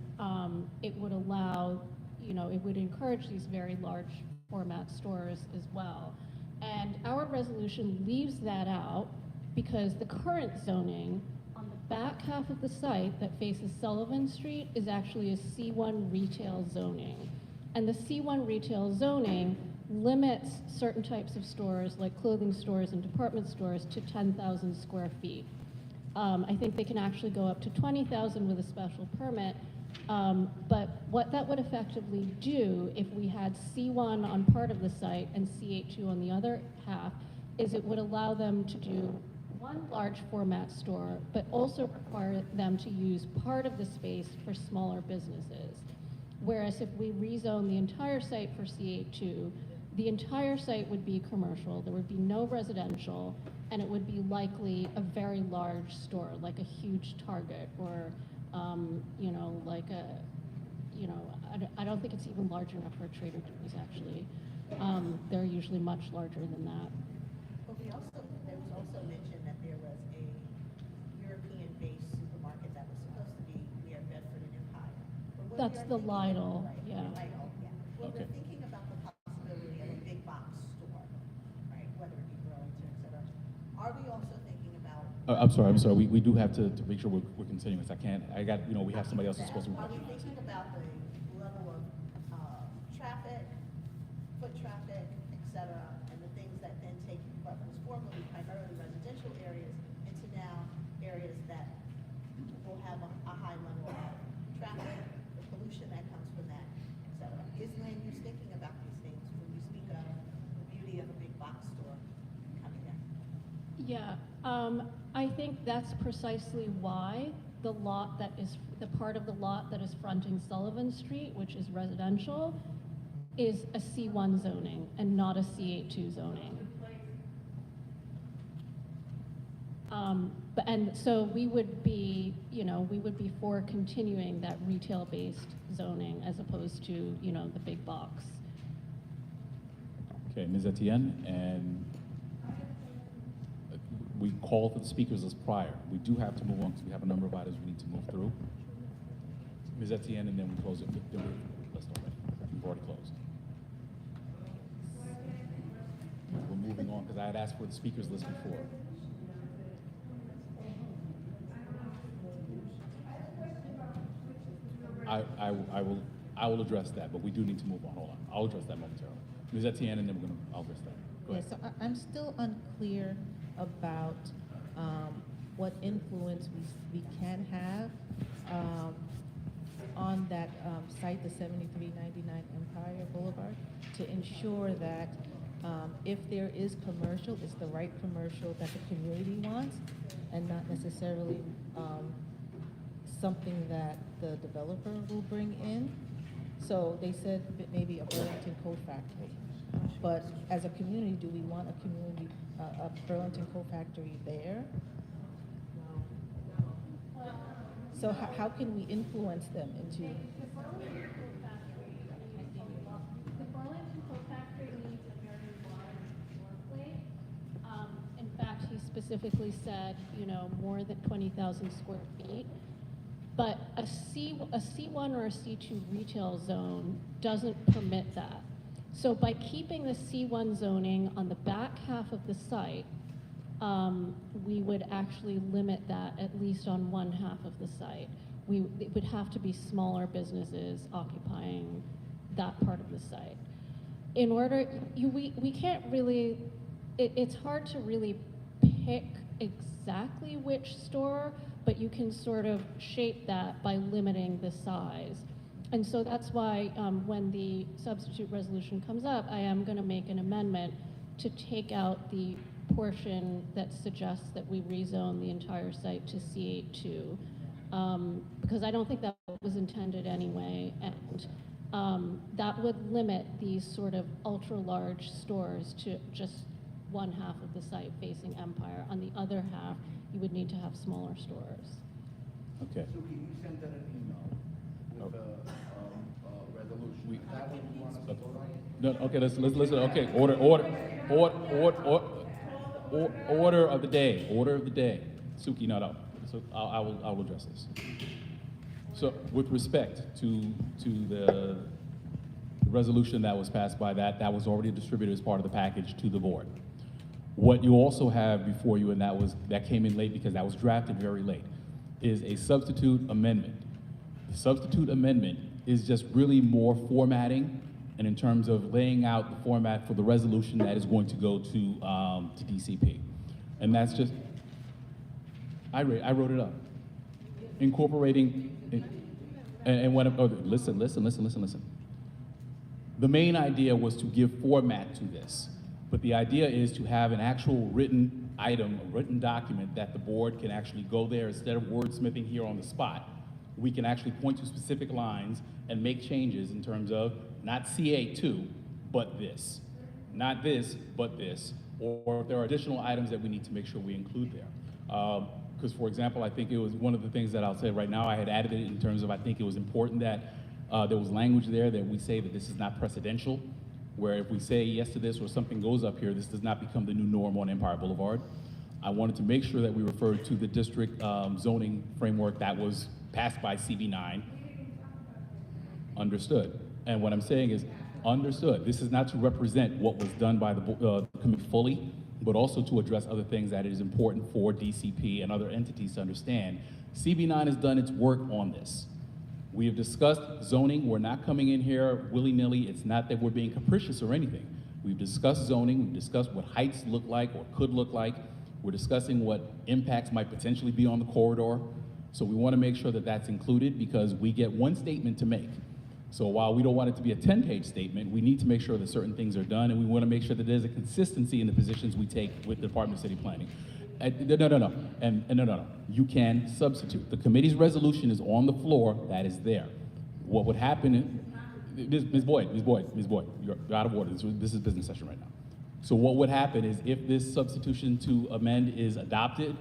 it would allow, it would encourage these very large format stores as well. And our resolution leaves that out because the current zoning on the back half of the site that faces Sullivan Street is actually a C1 retail zoning. And the C1 retail zoning limits certain types of stores, like clothing stores and department stores, to 10,000 square feet. I think they can actually go up to 20,000 with a special permit. But what that would effectively do, if we had C1 on part of the site and C82 on the other half, is it would allow them to do one large format store, but also require them to use part of the space for smaller businesses. Whereas if we rezone the entire site for C82, the entire site would be commercial, there would be no residential, and it would be likely a very large store, like a huge Target, or, you know, like a, you know, I don't think it's even large enough for a Trader Joe's, actually. They're usually much larger than that. But there was also mention that there was a European-based supermarket that was supposed to be near Bedford and Empire. But when That's we are the thinking- Lidl, right, yeah. Lidl, yeah. When Okay. we're thinking about the possibility of a big box store, right, whether it be Burlington, et cetera, are we also thinking about? I'm sorry. We do have to make sure we're continuous. We have somebody else who's supposed to. Are we thinking about the level of traffic, foot traffic, et cetera, and the things that then take what was formerly primarily residential areas into now areas that will have a high level of traffic, the pollution that comes from that, et cetera? Is land use thinking about these things when we speak of the beauty of a big box store coming in? Yeah, I think that's precisely why the lot that is, the part of the lot that is fronting Sullivan Street, which is residential, is a C1 zoning and not a C82 zoning. And so we would be, we would be for continuing that retail-based zoning as opposed to, the big box. Okay, Ms. Etienne, and we called for the speakers as prior. We do have to move on because we have a number of items we need to move through. Ms. Etienne, and then we close it. Let's start. We've already closed. We're moving on because I had asked for the speakers list before. I will address that, but we do need to move on. Hold on. I'll address that momentarily. Ms. Etienne, and then I'll address that. Go Yeah, ahead. so I'm still unclear about what influence we can have on that site, the 7399 Empire Boulevard, to ensure that if there is commercial, it's the right commercial that the community wants, and not necessarily something that the developer will bring in. So they said that maybe a Burlington Coat Factory. But as a community, do we want a Burlington Coat Factory there? So how can we influence them into? The Burlington Coat Factory needs a very large floor plate. In fact, he specifically said, more than 20,000 square feet. But a C1 or a C2 retail zone doesn't permit that. So by keeping the C1 zoning on the back half of the site, we would actually limit that at least on one half of the site. It would have to be smaller businesses occupying that part of the site. In order, we can't really, it's hard to really pick exactly which store, but you can sort of shape that by limiting the size. And so that's why when the substitute resolution comes up, I am going to make an amendment to take out the portion that suggests that we rezone the entire site to C82, because I don't think that was intended anyway, and that would limit these sort of ultra-large stores to just one half of the site facing Empire. On the other half, you would need to have smaller stores. Okay. So can you send that an email with a resolution? Is that what you want us to vote on? No, okay, listen. Okay, order of the day. Order of the day. Suki, not up. So I will address this. So with respect to the resolution that was passed by that was already distributed as part of the package to the board. What you also have before you, and that came in late because that was drafted very late, is a substitute amendment. The substitute amendment is just really more formatting and in terms of laying out the format for the resolution that is going to go to DCP. And that's just, I wrote it up. Incorporating, and what, oh, listen. The main idea was to give format to this, but the idea is to have an actual written item, a written document that the board can actually go there instead of wordsmithing here on the spot. We can actually point to specific lines and make changes in terms of not CA2, but this. Not this, but this. Or if there are additional items that we need to make sure we include there. Because for example, I think it was one of the things that I'll say right now, I had added it in terms of I think it was important that there was language there that we say that this is not precedential, where if we say yes to this or something goes up here, this does not become the new norm on Empire Boulevard. I wanted to make sure that we referred to the district zoning framework that was passed by CB9. Understood. And what I'm saying is, understood. This is not to represent what was done by the committee fully, but also to address other things that it is important for DCP and other entities to understand. CB9 has done its work on this. We have discussed zoning. We're not coming in here willy-nilly. It's not that we're being capricious or anything. We've discussed zoning. We've discussed what heights look like or could look like. We're discussing what impacts might potentially be on the corridor. So we want to make sure that that's included because we get one statement to make. So while we don't want it to be a 10-page statement, we need to make sure that certain things are done, and we want to make sure that there's a consistency in the positions we take with the Department of City Planning. No. You can substitute. The committee's resolution is on the floor. That is there. What would happen is, Ms. Boyd, you're out of order. This is business session right now. So what would happen is if this substitution to amend is adopted,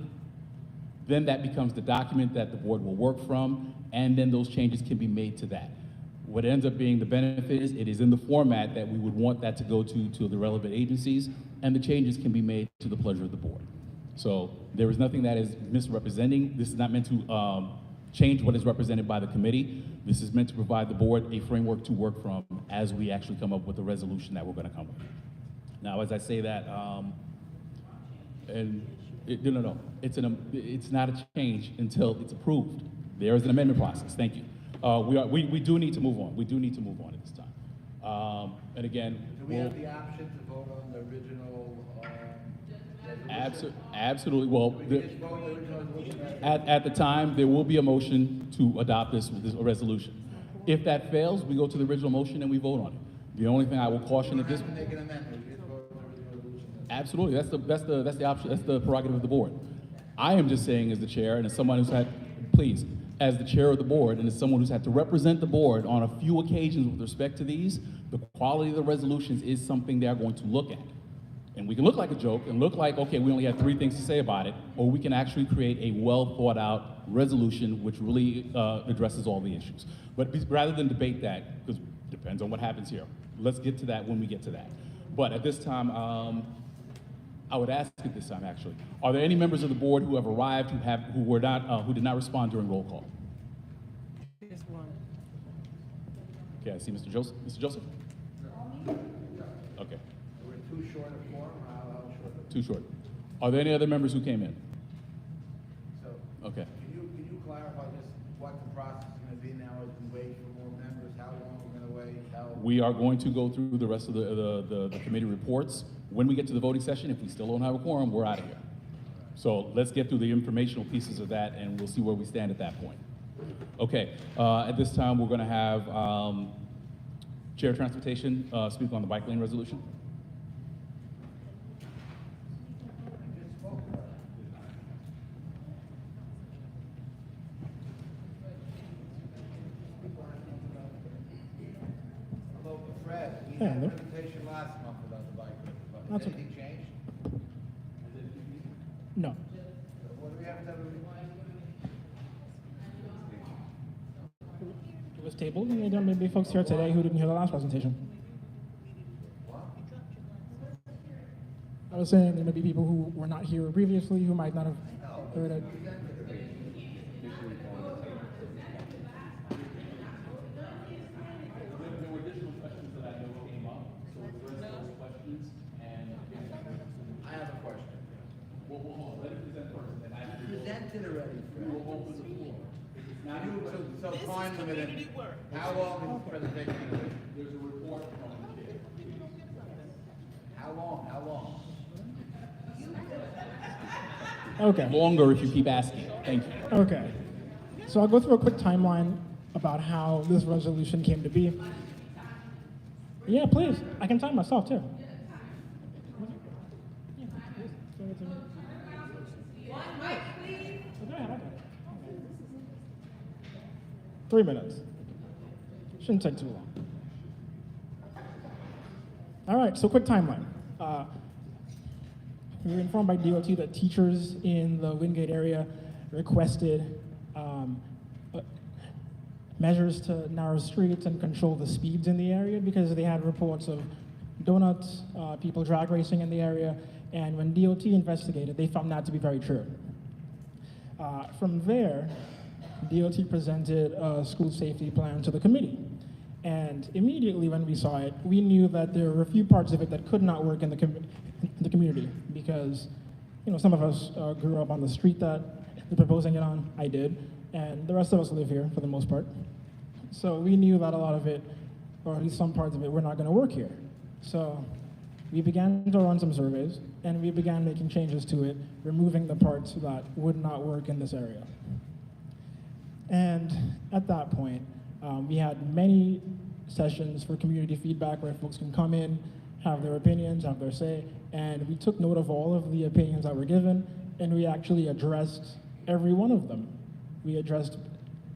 then that becomes the document that the board will work from, and then those changes can be made to that. What ends up being the benefit is it is in the format that we would want that to go to the relevant agencies, and the changes can be made to the pleasure of the board. So there is nothing that is misrepresenting. This is not meant to change what is represented by the committee. This is meant to provide the board a framework to work from as we actually come up with the resolution that we're going to come with. Now, as I say that, it's not a change until it's approved. There is an amendment process. Thank you. We do need to move on. We do need to move on at this time. And again, Do we have the option to vote on the original? Absolutely. Well, at the time, there will be a motion to adopt this resolution. If that fails, we go to the original motion and we vote on it. The only thing I will caution at this. Absolutely. That's the option. That's the prerogative of the board. I am just saying, as the chair and as someone who's had, please, as the chair of the board and as someone who's had to represent the board on a few occasions with respect to these, the quality of the resolutions is something they're going to look at. And we can look like a joke and look like, okay, we only have 3 things to say about it, or we can actually create a well thought out resolution which really addresses all the issues. But rather than debate that, because it depends on what happens here, let's get to that when we get to that. But at this time, I would ask at this time actually, are there any members of the board who have arrived who did not respond during roll call? There's one. Okay, I see Mr. Joseph. Mr. Joseph? Okay. We're too short of form, or how short? Too short. Are there any other members who came in? So, Okay. can you clarify just what the process is going to be now as we wait for more members? How long we're going to wait? We are going to go through the rest of the committee reports. When we get to the voting session, if we still don't have a quorum, we're out of here. So let's get through the informational pieces of that, and we'll see where we stand at that point. Okay, at this time, we're going to have Chair of Transportation speak on the bike lane resolution. Hello, Fred. We Hey, had a hello. presentation last month about the bike lane. That's Anything changed? No. What do we have to have? It was tabled, and there may be folks here today who didn't hear the last presentation. I was saying there may be people who were not here previously who might not have heard it. There were additional questions that I know came up, so we'll address those questions, and I have a question. we'll hold, let it present first, and I Presented already, Fred. will open the floor. It's not So time limited. How long is the presentation going to be? There's a report from the chair. How long? How long? Okay. Longer if you keep asking. Thank you. Okay. So I'll go through a quick timeline about how this resolution came to be. Yeah, please. I can time myself too. One mic, please. 3 minutes. Shouldn't take too long. All right, so quick timeline. We were informed by DOT that teachers in the Wingate area requested measures to narrow streets and control the speeds in the area because they had reports of donuts, people drag racing in the area, and when DOT investigated, they found that to be very true. From there, DOT presented a school safety plan to the committee. And immediately when we saw it, we knew that there were a few parts of it that could not work in the community because, you know, some of us grew up on the street that they're proposing it on. I did, and the rest of us live here for the most part. So we knew that a lot of it, or at least some parts of it, were not going to work here. So we began to run some surveys, and we began making changes to it, removing the parts that would not work in this area. And at that point, we had many sessions for community feedback where folks can come in, have their opinions, have their say, and we took note of all of the opinions that were given, and we actually addressed every one of them. We addressed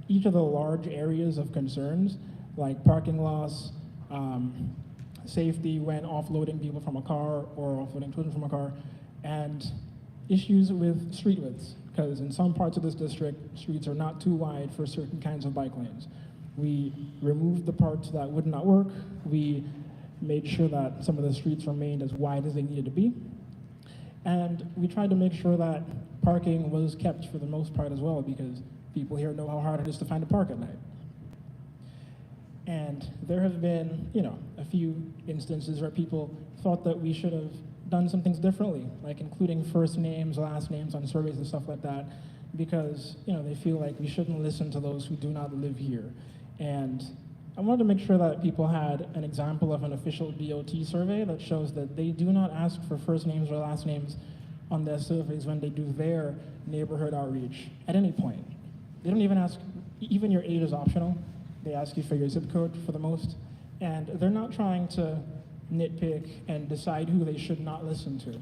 each of the large areas of concerns, like parking lots, safety when offloading people from a car or offloading children from a car, and issues with street widths, because in some parts of this district, streets are not too wide for certain kinds of bike lanes. We removed the parts that would not work. We made sure that some of the streets remained as wide as they needed to be. And we tried to make sure that parking was kept for the most part as well, because people here know how hard it is to find a park at night. And there have been, you know, a few instances where people thought that we should have done some things differently, like including first names, last names on surveys and stuff like that, because, you know, they feel like we shouldn't listen to those who do not live here. And I wanted to make sure that people had an example of an official DOT survey that shows that they do not ask for first names or last names on their surveys when they do their neighborhood outreach at any point. They don't even ask, even your age is optional. They ask you for your zip code for the most. And they're not trying to nitpick and decide who they should not listen to.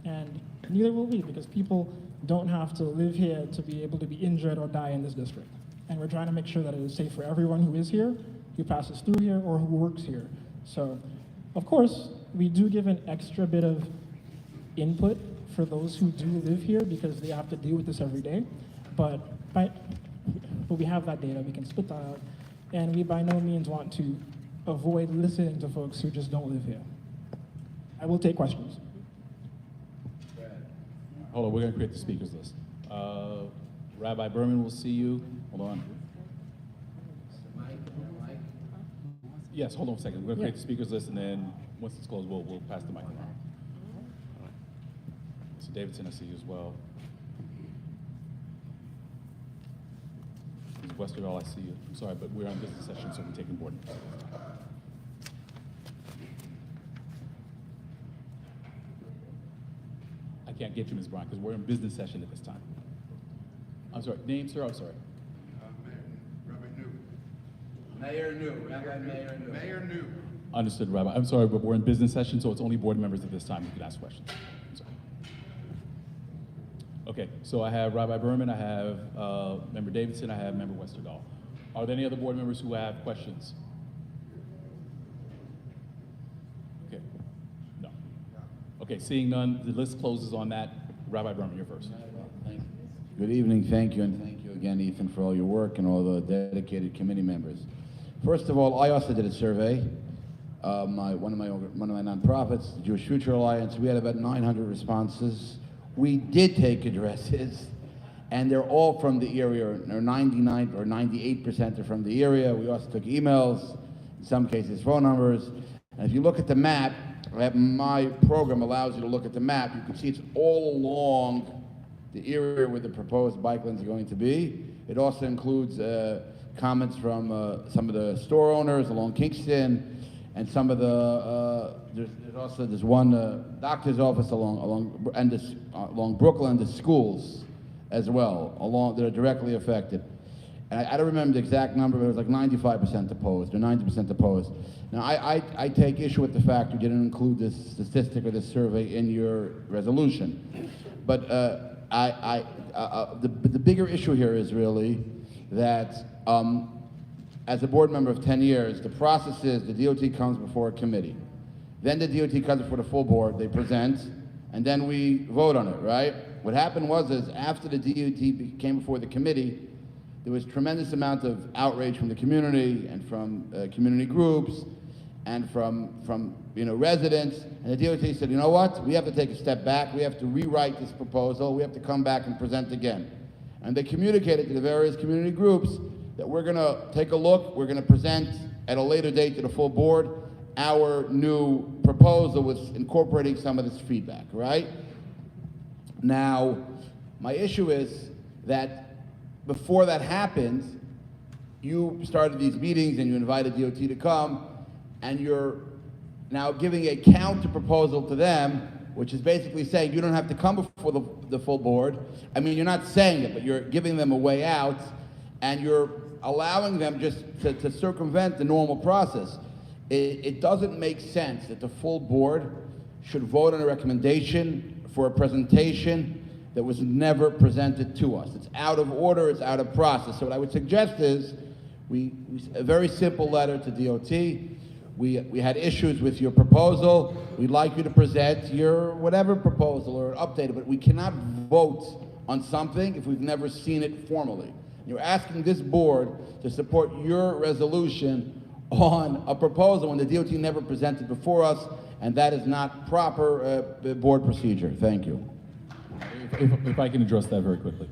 And neither will we, because people don't have to live here to be able to be injured or die in this district. And we're trying to make sure that it is safe for everyone who is here, who passes through here, or who works here. So, of course, we do give an extra bit of input for those who do live here because they have to deal with this every day. But we have that data, we can spit that out, and we by no means want to avoid listening to folks who just don't live here. I will take questions. Hold on, we're going to create the speakers list. Rabbi Berman, we'll see you. Hold on. Yes, hold on a second. We're going to create the speakers list, and then once it's closed, we'll pass the mic around. So Davidson, I see you as well. Westerdahl, I see you. I'm sorry, but we're on business session, so we're taking board meetings. I can't get you, Ms. Brown, because we're in business session at this time. I'm sorry, name, sir, I'm sorry. Mayor New, Rabbi Mayor New. Mayor New. Understood, Rabbi. I'm sorry, but we're in business session, so it's only board members at this time who can ask questions. I'm sorry. Okay, so I have Rabbi Berman, I have Member Davidson, I have Member Westerdahl. Are there any other board members who have questions? Okay, no. Okay, seeing none, the list closes on that. Rabbi Berman, you're first. Thank you. Good evening, thank you, and thank you again, Ethan, for all your work and all the dedicated committee members. First of all, I also did a survey. One of my nonprofits, the Jewish Future Alliance, we had about 900 responses. We did take addresses, and they're all from the area, or 99 or 98% are from the area. We also took emails, in some cases phone numbers. And if you look at the map, my program allows you to look at the map. You can see it's all along the area where the proposed bike lanes are going to be. It also includes comments from some of the store owners along Kingston, and some of the, there's one doctor's office along Brooklyn, the schools as well, that are directly affected. And I don't remember the exact number, but it was like 95% opposed or 90% opposed. Now, I take issue with the fact you didn't include this statistic or this survey in your resolution. But the bigger issue here is really that as a board member of 10 years, the process is the DOT comes before a committee. Then the DOT comes before the full board, they present, and then we vote on it, right? What happened is after the DOT came before the committee, there was tremendous amount of outrage from the community and from community groups and from residents. And the DOT said, you know what? We have to take a step back. We have to rewrite this proposal. We have to come back and present again. And they communicated to the various community groups that we're going to take a look. We're going to present at a later date to the full board our new proposal was incorporating some of this feedback, right? Now, my issue is that before that happened, you started these meetings and you invited DOT to come, and you're now giving a counter proposal to them, which is basically saying you don't have to come before the full board. I mean, you're not saying it, but you're giving them a way out, and you're allowing them just to circumvent the normal process. It doesn't make sense that the full board should vote on a recommendation for a presentation that was never presented to us. It's out of order, it's out of process. So what I would suggest is a very simple letter to DOT. We had issues with your proposal. We'd like you to present your whatever proposal or update it, but we cannot vote on something if we've never seen it formally. You're asking this board to support your resolution on a proposal when the DOT never presented before us, and that is not proper board procedure. Thank you. If I can address that very quickly.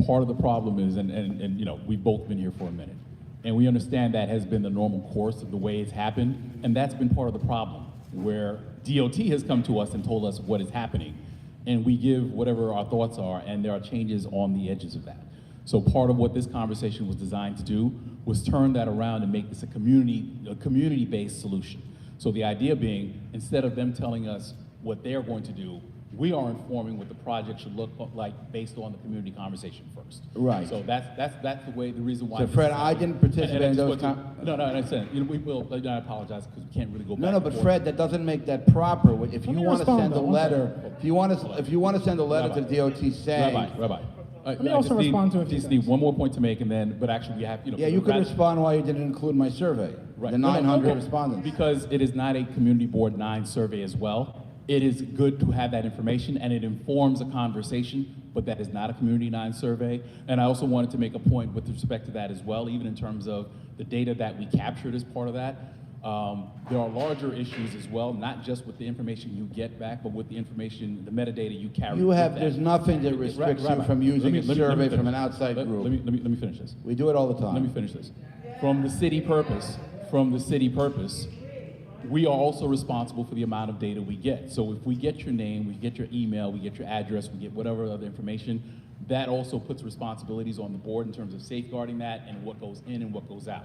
Part of the problem is, and we've both been here for a minute, and we understand that has been the normal course of the way it's happened, and that's been part of the problem, where DOT has come to us and told us what is happening, and we give whatever our thoughts are, and there are changes on the edges of that. So part of what this conversation was designed to do was turn that around and make this a community-based solution. So the idea being, instead of them telling us what they're going to do, we are informing what the project should look like based on the community conversation first. Right. So that's the reason why. So Fred, I didn't participate in those. No, I said, we will. I apologize because we can't really go back. No, but Fred, that doesn't make that proper. If you want to send a letter, if you want to send a letter to the DOT saying. Rabbi. Let me also respond to a few Just need one more point to make, and then, but actually we have, Yeah, you could respond why you didn't include my survey. Right. The No, 900 okay. respondents. Because it is not a Community Board 9 survey as well. It is good to have that information, and it informs a conversation, but that is not a Community 9 survey. And I also wanted to make a point with respect to that as well, even in terms of the data that we captured as part of that. There are larger issues as well, not just with the information you get back, but with the information, the metadata you carry. There's nothing that restricts you from using a survey from an outside group. Let me finish this. We do it all the time. Let me finish this. From the city purpose, we are also responsible for the amount of data we get. So if we get your name, we get your email, we get your address, we get whatever other information, that also puts responsibilities on the board in terms of safeguarding that and what goes in and what goes out.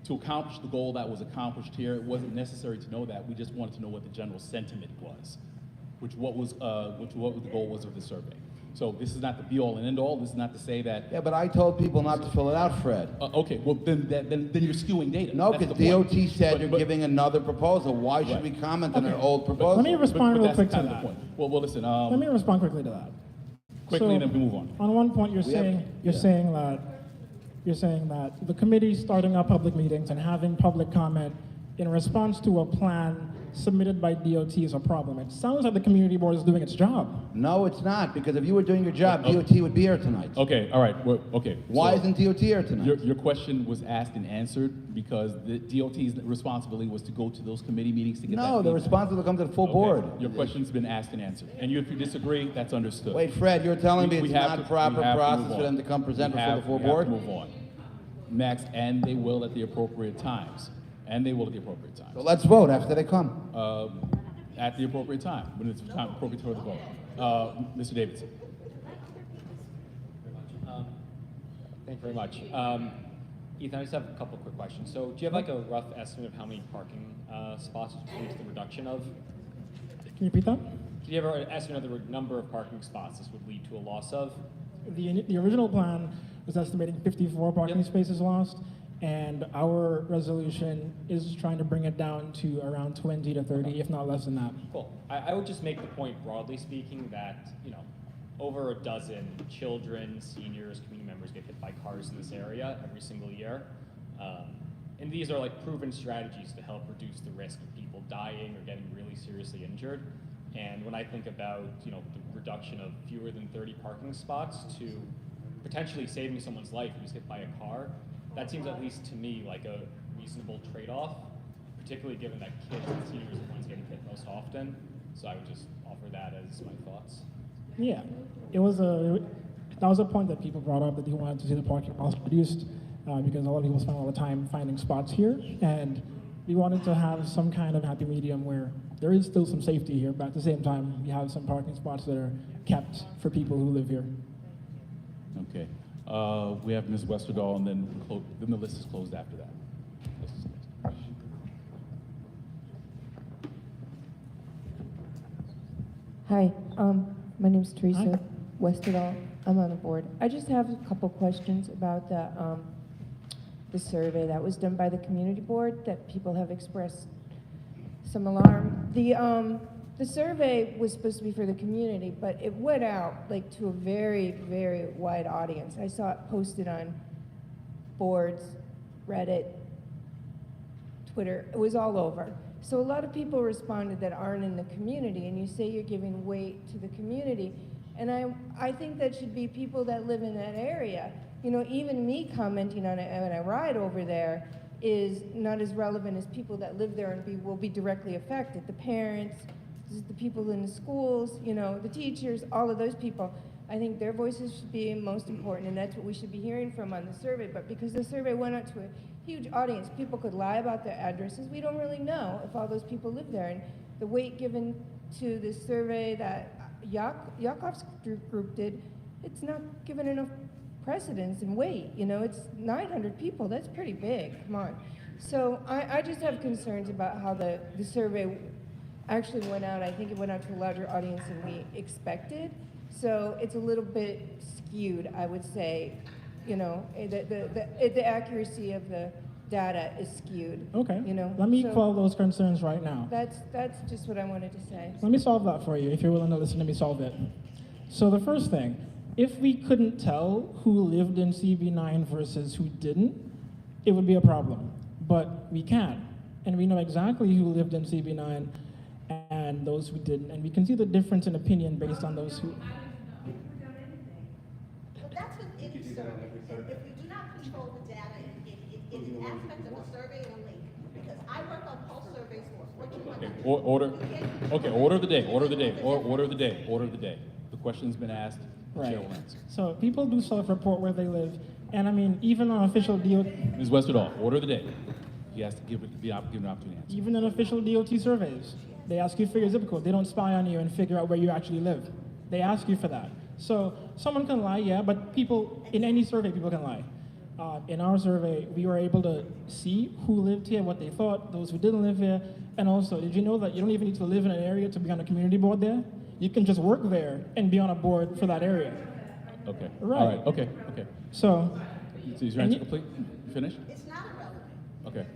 To accomplish the goal that was accomplished here, it wasn't necessary to know that. We just wanted to know what the general sentiment was, what the goal was of the survey. So this is not the be-all and end-all. This is not to say that. Yeah, but I told people not to fill it out, Fred. Okay, well then you're skewing data. No, That's because the point. DOT said you're giving another proposal. Why should we comment on an old proposal? Let me respond real quick to kind of that. the point. Well, listen. Let me respond quickly to that. Quickly, and then we move on. On one point, you're saying that the committee starting up public meetings and having public comment in response to a plan submitted by DOT is a problem. It sounds like the community board is doing its job. No, it's not, because if you were doing your job, DOT would be here tonight. Okay, all right, okay. Why So isn't DOT here tonight? Your question was asked and answered because the DOT's responsibility was to go to those committee meetings to get that No, they're feedback. responsible to come to the full Okay, board. Your question's been asked and answered. And if you disagree, that's understood. Wait, Fred, you're telling me We it's have not to- proper we have to process move for on. them to come present We before the have- full we have board? to move on. Next, and they will at the appropriate times. And they will at the appropriate times. So let's vote after they come. At the appropriate time, when it's time appropriate for the vote. Mr. Davidson. Thank you very much. Ethan, I just have a couple quick questions. So do you have like a rough estimate of how many parking spots would lead to the reduction of? Can you repeat that? Do you have an estimate of the number of parking spots this would lead to a loss of? The original plan was estimating 54 parking spaces lost, and our resolution is trying to bring it down to around 20 to 30, if not less than that. Cool. I would just make the point, broadly speaking, that, you know, over a dozen children, seniors, community members get hit by cars in this area every single year. And these are like proven strategies to help reduce the risk of people dying or getting really seriously injured. And when I think about, you know, the reduction of fewer than 30 parking spots to potentially saving someone's life who's hit by a car, that seems, at least to me, like a reasonable trade-off, particularly given that kids and seniors are the ones getting hit most often. So I would just offer that as my thoughts. Yeah, that was a point that people brought up, that they wanted to see the parking lots reduced because a lot of people spend a lot of time finding spots here, and we wanted to have some kind of happy medium where there is still some safety here, but at the same time, we have some parking spots that are kept for people who live here. Okay. We have Ms. Westerdahl, and then the list is closed after that. List is closed. Hi, my name is Teresa Westerdahl. I'm on the board. I just have a couple questions about the survey that was done by the community board that people have expressed some alarm. The survey was supposed to be for the community, but it went out like to a very, very wide audience. I saw it posted on boards, Reddit, Twitter. It was all over. So a lot of people responded that aren't in the community, and you say you're giving weight to the community. And I think that should be people that live in that area. You know, even me commenting on it when I ride over there is not as relevant as people that live there and will be directly affected. The parents, the people in the schools, you know, the teachers, all of those people. I think their voices should be most important, and that's what we should be hearing from on the survey. But because the survey went out to a huge audience, people could lie about their addresses. We don't really know if all those people live there. And the weight given to this survey that Yakov's group did, it's not given enough precedence and weight. You know, it's 900 people. That's pretty big. Come on. So I just have concerns about how the survey actually went out. I think it went out to a larger audience than we expected. So it's a little bit skewed, I would say. You know, the accuracy of the data is skewed. Okay. You know. Let me so call those concerns right now. That's just what I wanted to say. Let me solve that for you, if you're willing to listen to me solve it. So the first thing, if we couldn't tell who lived in CB9 versus who didn't, it would be a problem. But we can, and we know exactly who lived in CB9 and those who didn't, and we can see the difference in opinion based on those who. But that's with any survey. If we do not control the data, it is an aspect of the survey or link. Because I work on pulse surveys for Fortune 100. Order. Okay, order of the day, order of the day, order of the day, order of the day. The question's been asked. Right. Chair will answer. So people do self-report where they live, and I mean, even on official DOT. Ms. Westerdahl, order of the day. He has to give an opportunity to answer. Even in official DOT surveys, they ask you for your zip code. They don't spy on you and figure out where you actually live. They ask you for that. So someone can lie, yeah, but people, in any survey, people can lie. In our survey, we were able to see who lived here, what they thought, those who didn't live here, and also, did you know that you don't even need to live in an area to be on a community board there? You can just work there and be on a board for that area. Okay. Right. All right. Okay. Okay. So is your answer complete? You finished? It's not irrelevant. Okay.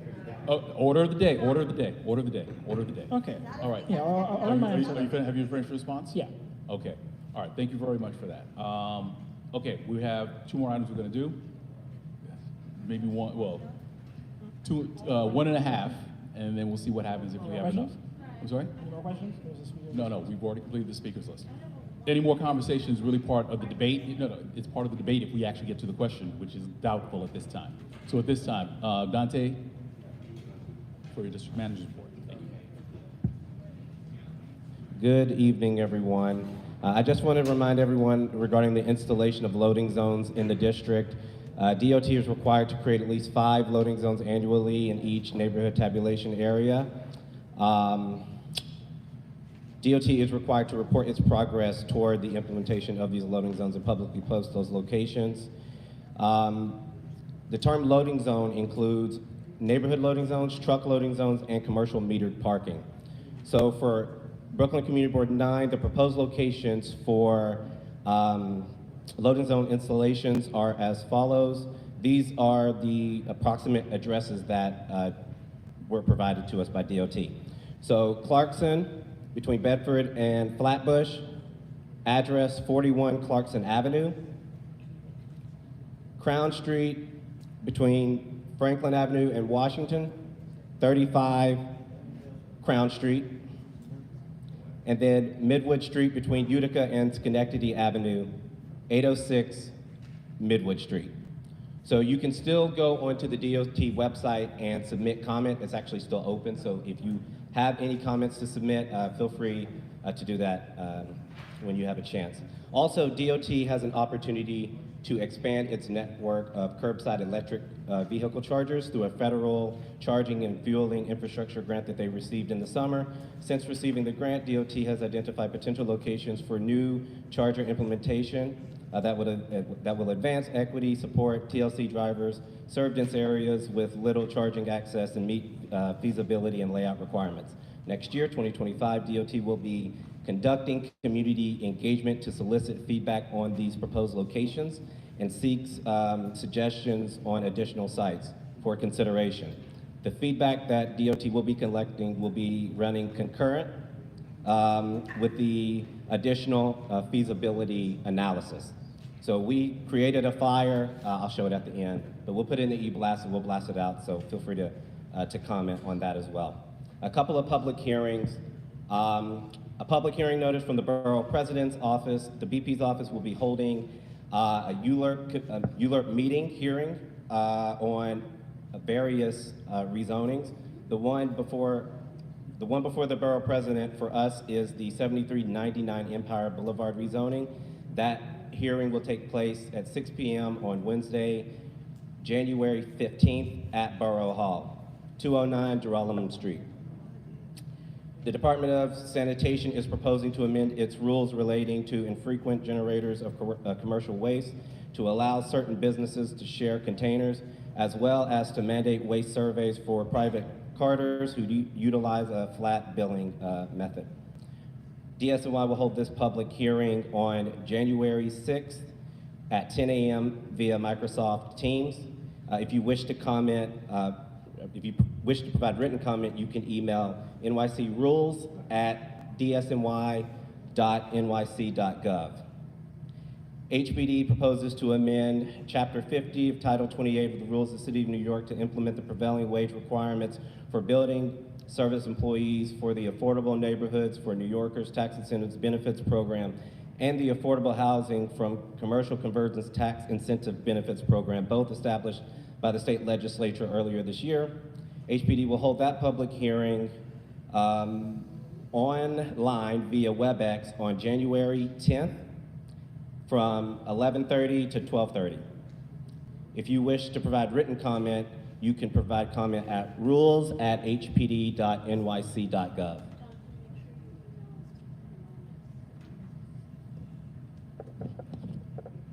Order of the day. Order of the day. Order of the day. Order of the day. Okay. All right. Yeah, I'll run my answer. Have you finished response? Yeah. Okay. All right. Thank you very much for that. Okay. We have 2 more items we're going to do. Maybe one. Well, 2, 1.5, and then we'll see what happens if we have enough. I'm sorry. Any more questions? No, we've already completed the speakers list. Any more conversation is really part of the debate. No, it's part of the debate if we actually get to the question, which is doubtful at this time. So at this time, Dante, for your district manager's report. Thank you. Good evening, everyone. I just want to remind everyone regarding the installation of loading zones in the district. DOT is required to create at least 5 loading zones annually in each neighborhood tabulation area. DOT is required to report its progress toward the implementation of these loading zones and publicly post those locations. The term loading zone includes neighborhood loading zones, truck loading zones, and commercial metered parking. So for Brooklyn Community Board 9, the proposed locations for loading zone installations are as follows. These are the approximate addresses that were provided to us by DOT. So Clarkson, between Bedford and Flatbush, address 41 Clarkson Avenue. Crown Street, between Franklin Avenue and Washington, 35 Crown Street. And then Midwood Street between Utica and Schenectady Avenue, 806 Midwood Street. So you can still go onto the DOT website and submit comment. It's actually still open, so if you have any comments to submit, feel free to do that when you have a chance. Also, DOT has an opportunity to expand its network of curbside electric vehicle chargers through a federal charging and fueling infrastructure grant that they received in the summer. Since receiving the grant, DOT has identified potential locations for new charger implementation that will advance equity, support TLC drivers, serve dense areas with little charging access, and meet feasibility and layout requirements. Next year, 2025, DOT will be conducting community engagement to solicit feedback on these proposed locations and seeks suggestions on additional sites for consideration. The feedback that DOT will be collecting will be running concurrent with the additional feasibility analysis. So we created a flyer, I'll show it at the end, but we'll put it in the e-blast and we'll blast it out, so feel free to comment on that as well. A couple of public hearings. A public hearing notice from the Borough President's Office. The BP's office will be holding a ULURP meeting hearing on various rezonings. The one before the Borough President for us is the 7399 Empire Boulevard rezoning. That hearing will take place at 6 p.m. on Wednesday, January 15th at Borough Hall, 209 Gerolamo Street. The Department of Sanitation is proposing to amend its rules relating to infrequent generators of commercial waste to allow certain businesses to share containers, as well as to mandate waste surveys for private carters who utilize a flat billing method. DSNY will hold this public hearing on January 6th at 10 a.m. via Microsoft Teams. If you wish to comment, if you wish to provide written comment, you can email nycrules@dsny.nyc.gov. HPD proposes to amend Chapter 50 of Title 28 of the Rules of the City of New York to implement the prevailing wage requirements for building service employees for the Affordable Neighborhoods for New Yorkers Tax Incentives Benefits Program and the Affordable Housing from Commercial Conversions Tax Incentive Benefits Program, both established by the state legislature earlier this year. HPD will hold that public hearing online via WebEx on January 10th from 11:30 to 12:30. If you wish to provide written comment, you can provide comment at rules@hpd.nyc.gov.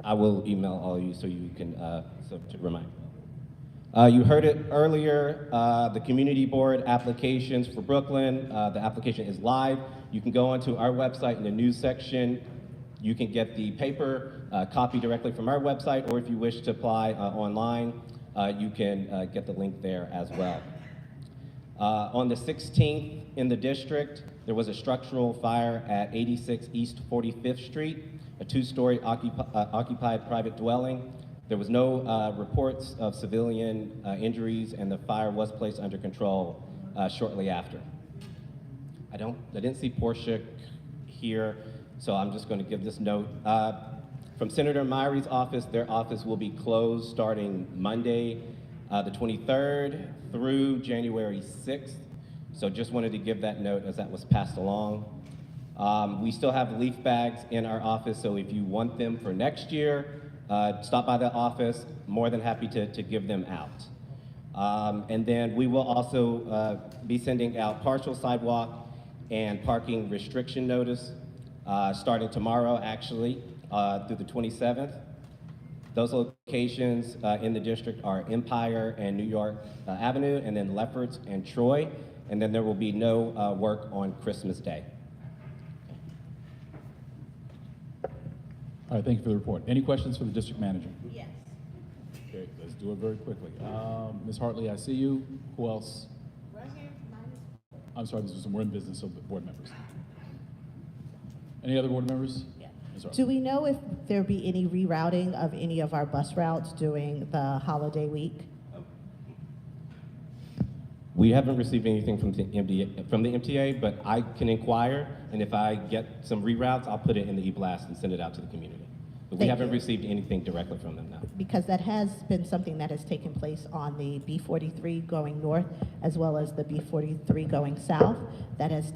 I will email all of you so you can so to remind. You heard it earlier, the community board applications for Brooklyn, the application is live. You can go onto our website in the news section. You can get the paper copy directly from our website, or if you wish to apply online, you can get the link there as well. On the 16th in the district, there was a structural fire at 86 East 45th Street, a two-story occupied private dwelling. There was no reports of civilian injuries, and the fire was placed under control shortly after. I didn't see Portia here, so I'm just going to give this note. From Senator Myrie's office, their office will be closed starting Monday, the 23rd through January 6th. So just wanted to give that note as that was passed along. We still have leaf bags in our office, so if you want them for next year, stop by the office, more than happy to give them out. And then we will also be sending out partial sidewalk and parking restriction notice starting tomorrow, actually, through the 27th. Those locations locations in the district are Empire and New York Avenue, and then Lefferts and Troy, and then there will be no work on Christmas Day. All right, thank you for the report. Any questions for the district manager? Yes. Okay, let's do it very quickly. Ms. Hartley, I see you. Who else? Right here. I'm sorry, this was some, we're in business, so board members. Any other board members? Yeah. Do we know if there be any rerouting of any of our bus routes during the holiday week? We haven't received anything from the MTA, but I can inquire, and if I get some reroutes, I'll put it in the e-blast and send it out to the community. But we Thank haven't you. received anything directly from them now. Because that has been something that has taken place on the B43 going north, as well as the B43 going south. That has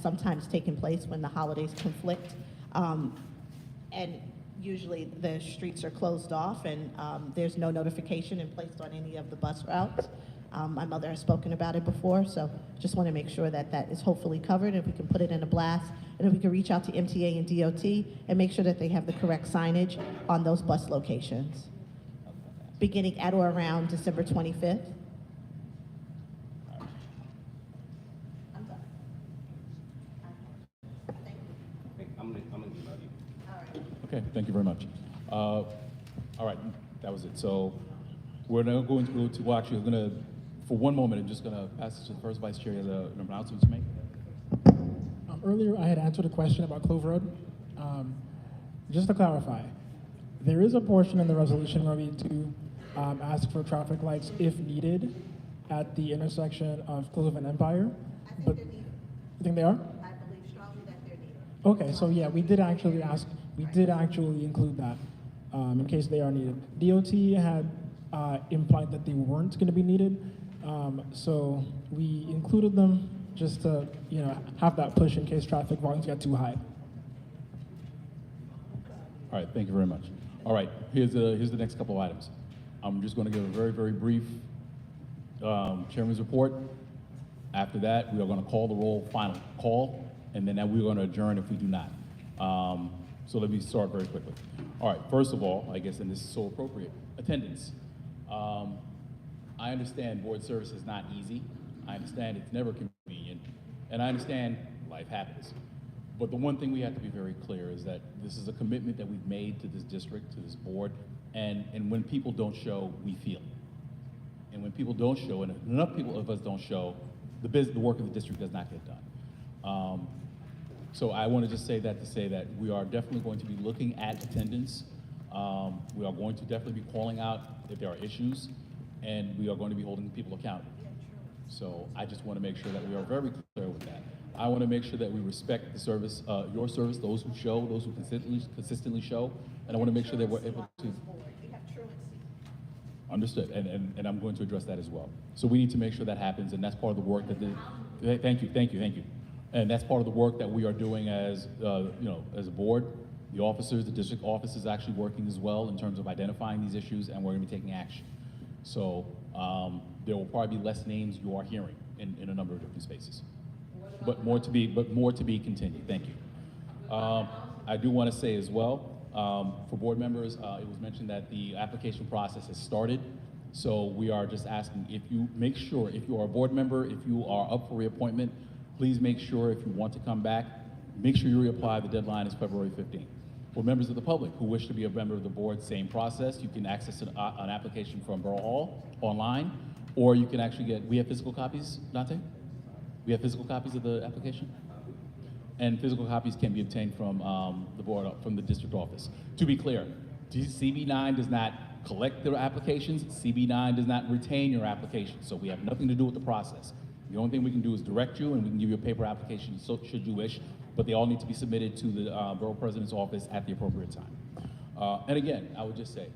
sometimes taken place when the holidays conflict. And usually the streets are closed off and there's no notification in placed on any of the bus routes. My mother has spoken about it before, so just want to make sure that that is hopefully covered, if we can put it in a blast, and if we can reach out to MTA and DOT and make sure that they have the correct signage on those bus locations, beginning at or around December 25th. I'm gonna email you. Okay, thank you very much. All right, that was it. So we're now going to go to, well, actually, we're going to, for one moment, I'm just going to pass it to the first vice chair. An announcement to make. Earlier, I had answered a question about Clove Road. Just to clarify, there is a portion in the resolution where we do ask for traffic lights if needed at the intersection of Clove and Empire. But you think they are? I believe strongly that they're needed. Okay, so yeah, we did actually include that in case they are needed. DOT had implied that they weren't going to be needed, so we included them just to, have that push in case traffic volumes get too high. All right, thank you very much. All right, here's the next couple of items. I'm just going to give a very, very brief chairman's report. After that, we are going to call the roll, final call, and then we're going to adjourn if we do not. So let me start very quickly. All right, first of all, I guess, and this is so appropriate, attendance. I understand board service is not easy. I understand it's never convenient, and I understand life happens. But the one thing we have to be very clear is that this is a commitment that we've made to this district, to this board, and when people don't show, we feel. And when people don't show, and enough people of us don't show, the work of the district does not get done. So I want to just say that to say that we are definitely going to be looking at attendance. We are going to definitely be calling out if there are issues, and we are going to be holding people accountable. So I just want to make sure that we are very clear with that. I want to make sure that we respect the service, your service, those who show, those who consistently show, and I want to make sure that we're able to. Understood, and I'm going to address that as well. So we need to make sure that happens, and that's part of the work that thank you. And that's part of the work that we are doing as, as a board. The officers, the district office is actually working as well in terms of identifying these issues, and we're going to be taking action. So there will probably be less names you are hearing in a number of different spaces. But more to be continued. Thank you. I do want to say as well, for board members, it was mentioned that the application process has started. So we are just asking if you make sure, if you are a board member, if you are up for reappointment, please make sure if you want to come back, make sure you reapply. The deadline is February 15th. For members of the public who wish to be a member of the board, same process. You can access an application from Borough Hall online, or you can actually we have physical copies, Dante? We have physical copies of the application? And physical copies can be obtained from the board, from the district office. To be clear, CB9 does not collect their applications. CB9 does not retain your application. So we have nothing to do with the process. The only thing we can do is direct you, and we can give you a paper application should you wish, but they all need to be submitted to the Borough President's office at the appropriate time. And again, I would just say,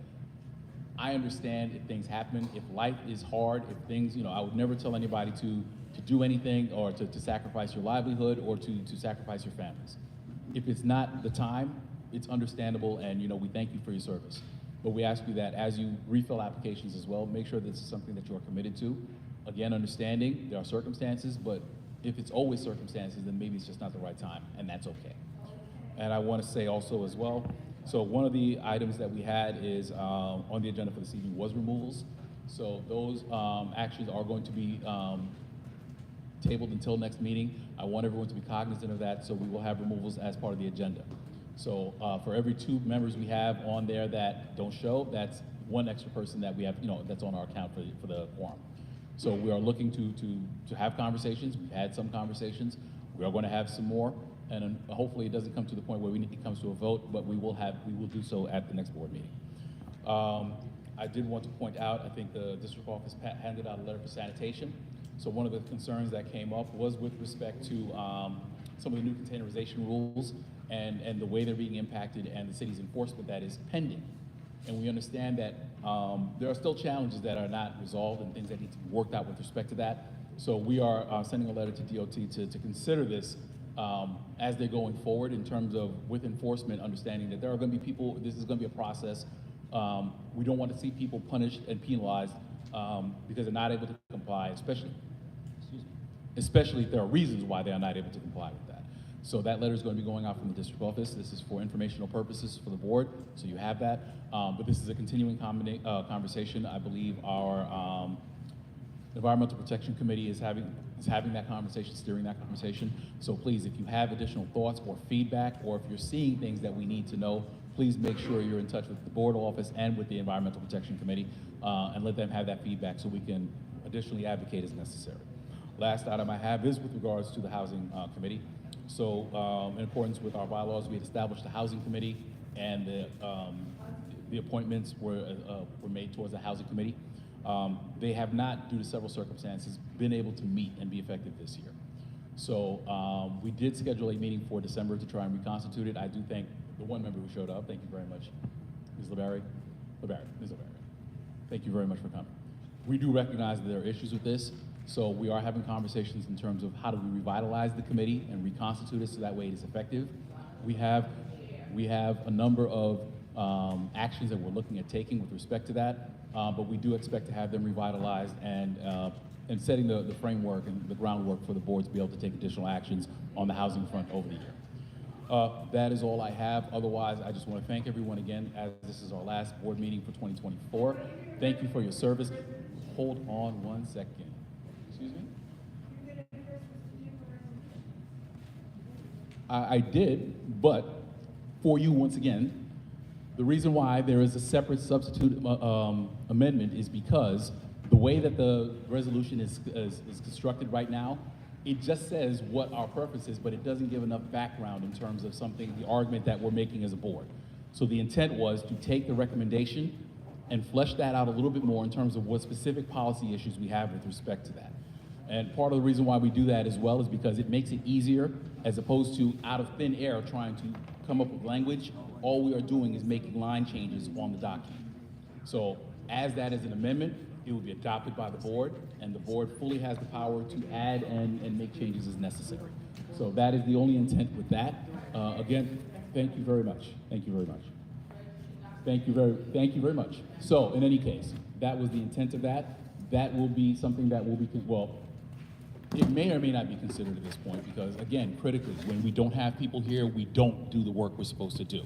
I understand if things happen, if life is hard, if things, I would never tell anybody to do anything or to sacrifice your livelihood or to sacrifice your families. If it's not the time, it's understandable, and we thank you for your service. But we ask you that as you refill applications as well, make sure this is something that you are committed to. Again, understanding there are circumstances, but if it's always circumstances, then maybe it's just not the right time, and that's okay. And I want to say also as well, So one of the items that we had is on the agenda for this evening was removals. So those actions are going to be tabled until next meeting. I want everyone to be cognizant of that, so we will have removals as part of the agenda. So for every 2 members we have on there that don't show, that's 1 extra person that we have, that's on our account for the quorum. So we are looking to have conversations. We've had some conversations. We are going to have some more, and hopefully it doesn't come to the point where it comes to a vote, but we will do so at the next board meeting. I did want to point out, I think the district office handed out a letter for sanitation. So one of the concerns that came up was with respect to some of the new containerization rules and the way they're being impacted and the city's enforcement that is pending. And we understand that there are still challenges that are not resolved and things that need to be worked out with respect to that. So we are sending a letter to DOT to consider this as they're going forward in terms of with enforcement, understanding that there are going to be people, this is going to be a process. We don't want to see people punished and penalized because they're not able to comply, especially if there are reasons why they are not able to comply with that. So that letter is going to be going out from the district office. This is for informational purposes for the board, so you have that. But this is a continuing conversation. I believe our Environmental Protection Committee is having that conversation, steering that conversation. So please, if you have additional thoughts or feedback, or if you're seeing things that we need to know, please make sure you're in touch with the board office and with the Environmental Protection Committee and let them have that feedback so we can additionally advocate as necessary. Last item I have is with regards to the Housing Committee. So in accordance with our bylaws, we had established the Housing Committee, and the appointments were made towards the Housing Committee. They have not, due to several circumstances, been able to meet and be effective this year. So we did schedule a meeting for December to try and reconstitute it. I do thank the 1 member who showed up. Thank you very much, Ms. LeBarry. Ms. LeBarry. Thank you very much for coming. We do recognize that there are issues with this, so we are having conversations in terms of how do we revitalize the committee and reconstitute it so that way it is effective. We have a number of actions that we're looking at taking with respect to that, but we do expect to have them revitalized and setting the framework and the groundwork for the board to be able to take additional actions on the housing front over the year. That is all I have. Otherwise, I just want to thank everyone again, as this is our last board meeting for 2024. Thank you for your service. Hold on 1 second. Excuse me? I did, but for you, once again, the reason why there is a separate substitute amendment is because the way that the resolution is constructed right now, it just says what our purpose is, but it doesn't give enough background in terms of the argument that we're making as a board. So the intent was to take the recommendation and flesh that out a little bit more in terms of what specific policy issues we have with respect to that. And part of the reason why we do that as well is because it makes it easier, as opposed to out of thin air trying to come up with language. All we are doing is making line changes on the document. So as that is an amendment, it will be adopted by the board, and the board fully has the power to add and make changes as necessary. So that is the only intent with that. Again, thank you very much. Thank you very much. Thank you very much. So in any case, that was the intent of that. That will be something that will be, well, it may or may not be considered at this point because, again, critically, when we don't have people here, we don't do the work we're supposed to do.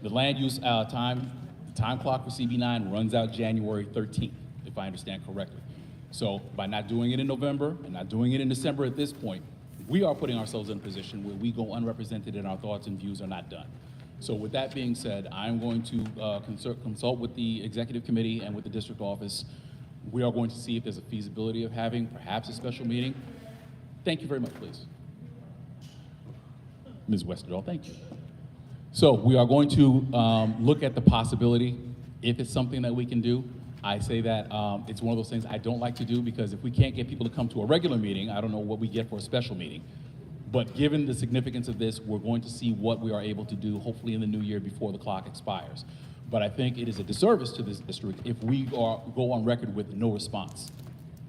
The land use time clock for CB9 runs out January 13th, if I understand correctly. So by not doing it in November and not doing it in December at this point, we are putting ourselves in a position where we go unrepresented and our thoughts and views are not done. So with that being said, I'm going to consult with the executive committee and with the district office. We are going to see if there's a feasibility of having perhaps a special meeting. Thank you very much, please. Ms. Westerdahl, thank you. So we are going to look at the possibility, if it's something that we can do. I say that it's one of those things I don't like to do because if we can't get people to come to a regular meeting, I don't know what we get for a special meeting. But given the significance of this, we're going to see what we are able to do, hopefully in the new year before the clock expires. But I think it is a disservice to this district if we go on record with no response.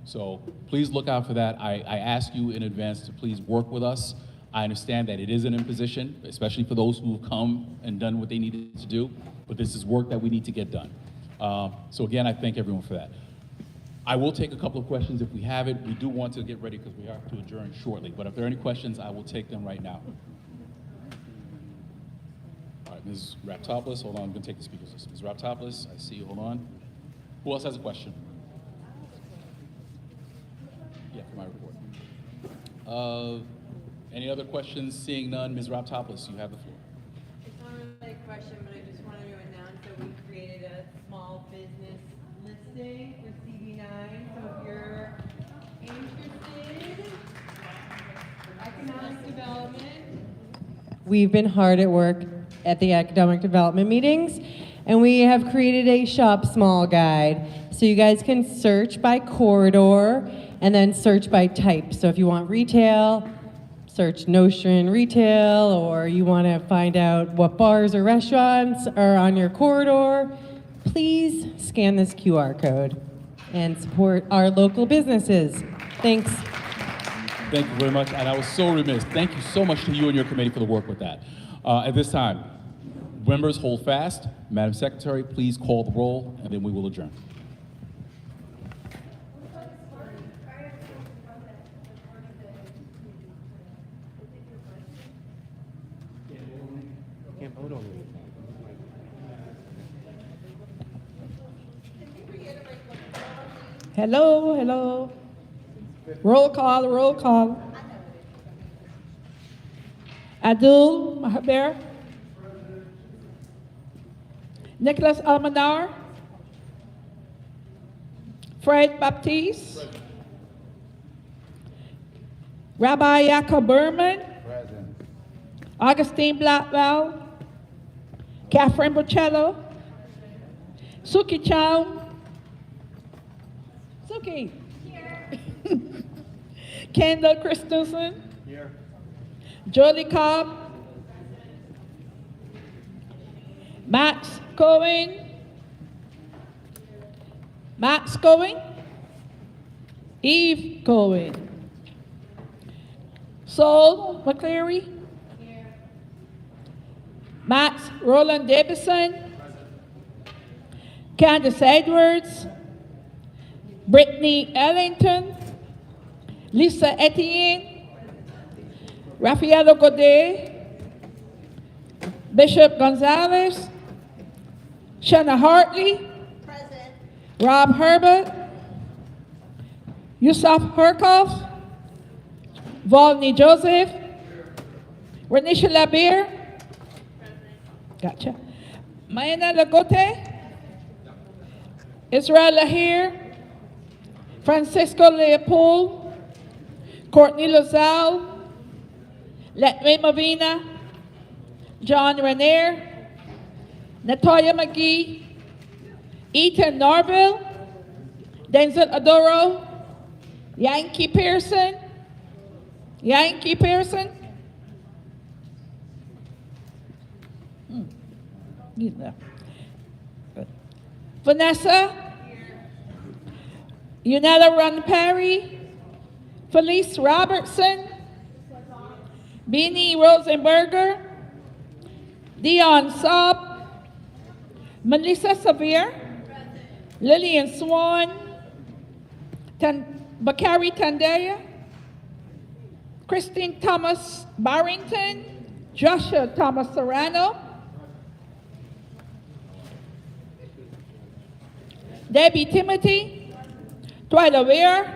So please look out for that. I ask you in advance to please work with us. I understand that it is an imposition, especially for those who have come and done what they needed to do, but this is work that we need to get done. So again, I thank everyone for that. I will take a couple of questions if we have it. We do want to get ready because we have to adjourn shortly, but if there are any questions, I will take them right now. All right, Ms. Raptopoulos, hold on, I'm gonna take the speakers list. Ms. Raptopoulos, I see you, hold on. Who else has a question? Yeah, for my report. Any other questions? Seeing none, Ms. Raptopoulos, you have the floor. It's not really a question, but I just wanted to announce that we created a small business listing for CV9. So if you're interested, economic development. We've been hard at work at the economic development meetings, and we have created a shop small guide. So you guys can search by corridor and then search by type. So if you want retail, search Nostrand Retail, or you want to find out what bars or restaurants are on your corridor, please scan this QR code and support our local businesses. Thanks. Thank you very much, and I was so remiss. Thank you so much to you and your committee for the work with that. At this time, members hold fast. Madam Secretary, please call the roll, and then we will adjourn. Can't vote on it. Hello, hello. Roll call, roll call. Abdul Mahaber. Nicholas Almanar. Fred Baptiste. Rabbi Yaakov Berman. Augustine Blackwell. Catherine Bocello. Suki Chow. Suki. Kendall Christensen. Here. Jolie Cobb. Max Cohen. Max Cohen. Eve Cohen. Sol McCleary. Max Roland Davison. Candace Edwards. Brittany Ellington. Lisa Etienne. Rafael Godet. Bishop Gonzalez. Shanna Hartley. Present. Rob Herbert. Yusuf Herkov. Volney Joseph. Renisha Labir. Gotcha. Mayana Lagote. Israel Lahir. Francisco Leopold. Courtney Lozelle. Letway Mavina. John Renier. Natoya McGee. Ethan Norville. Denzel Adoro. Yankee Pearson. Yankee Pearson. You left. Good. Vanessa. Unella Run Perry. Felice Robertson. Beanie Rosenberger. Dion Saab. Melissa Sevier. Lillian Swan. Bakari Tandaya. Christine Thomas Barrington. Joshua Thomas Serrano. Debbie Timothy. Twyla Weir.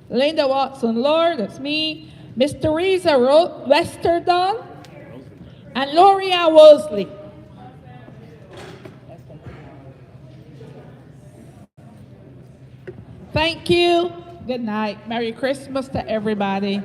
Linda Watson Lord, that's me. Miss Teresa Westerdahl. And Loria Wolseley. Thank you. Good night. Merry Christmas to everybody.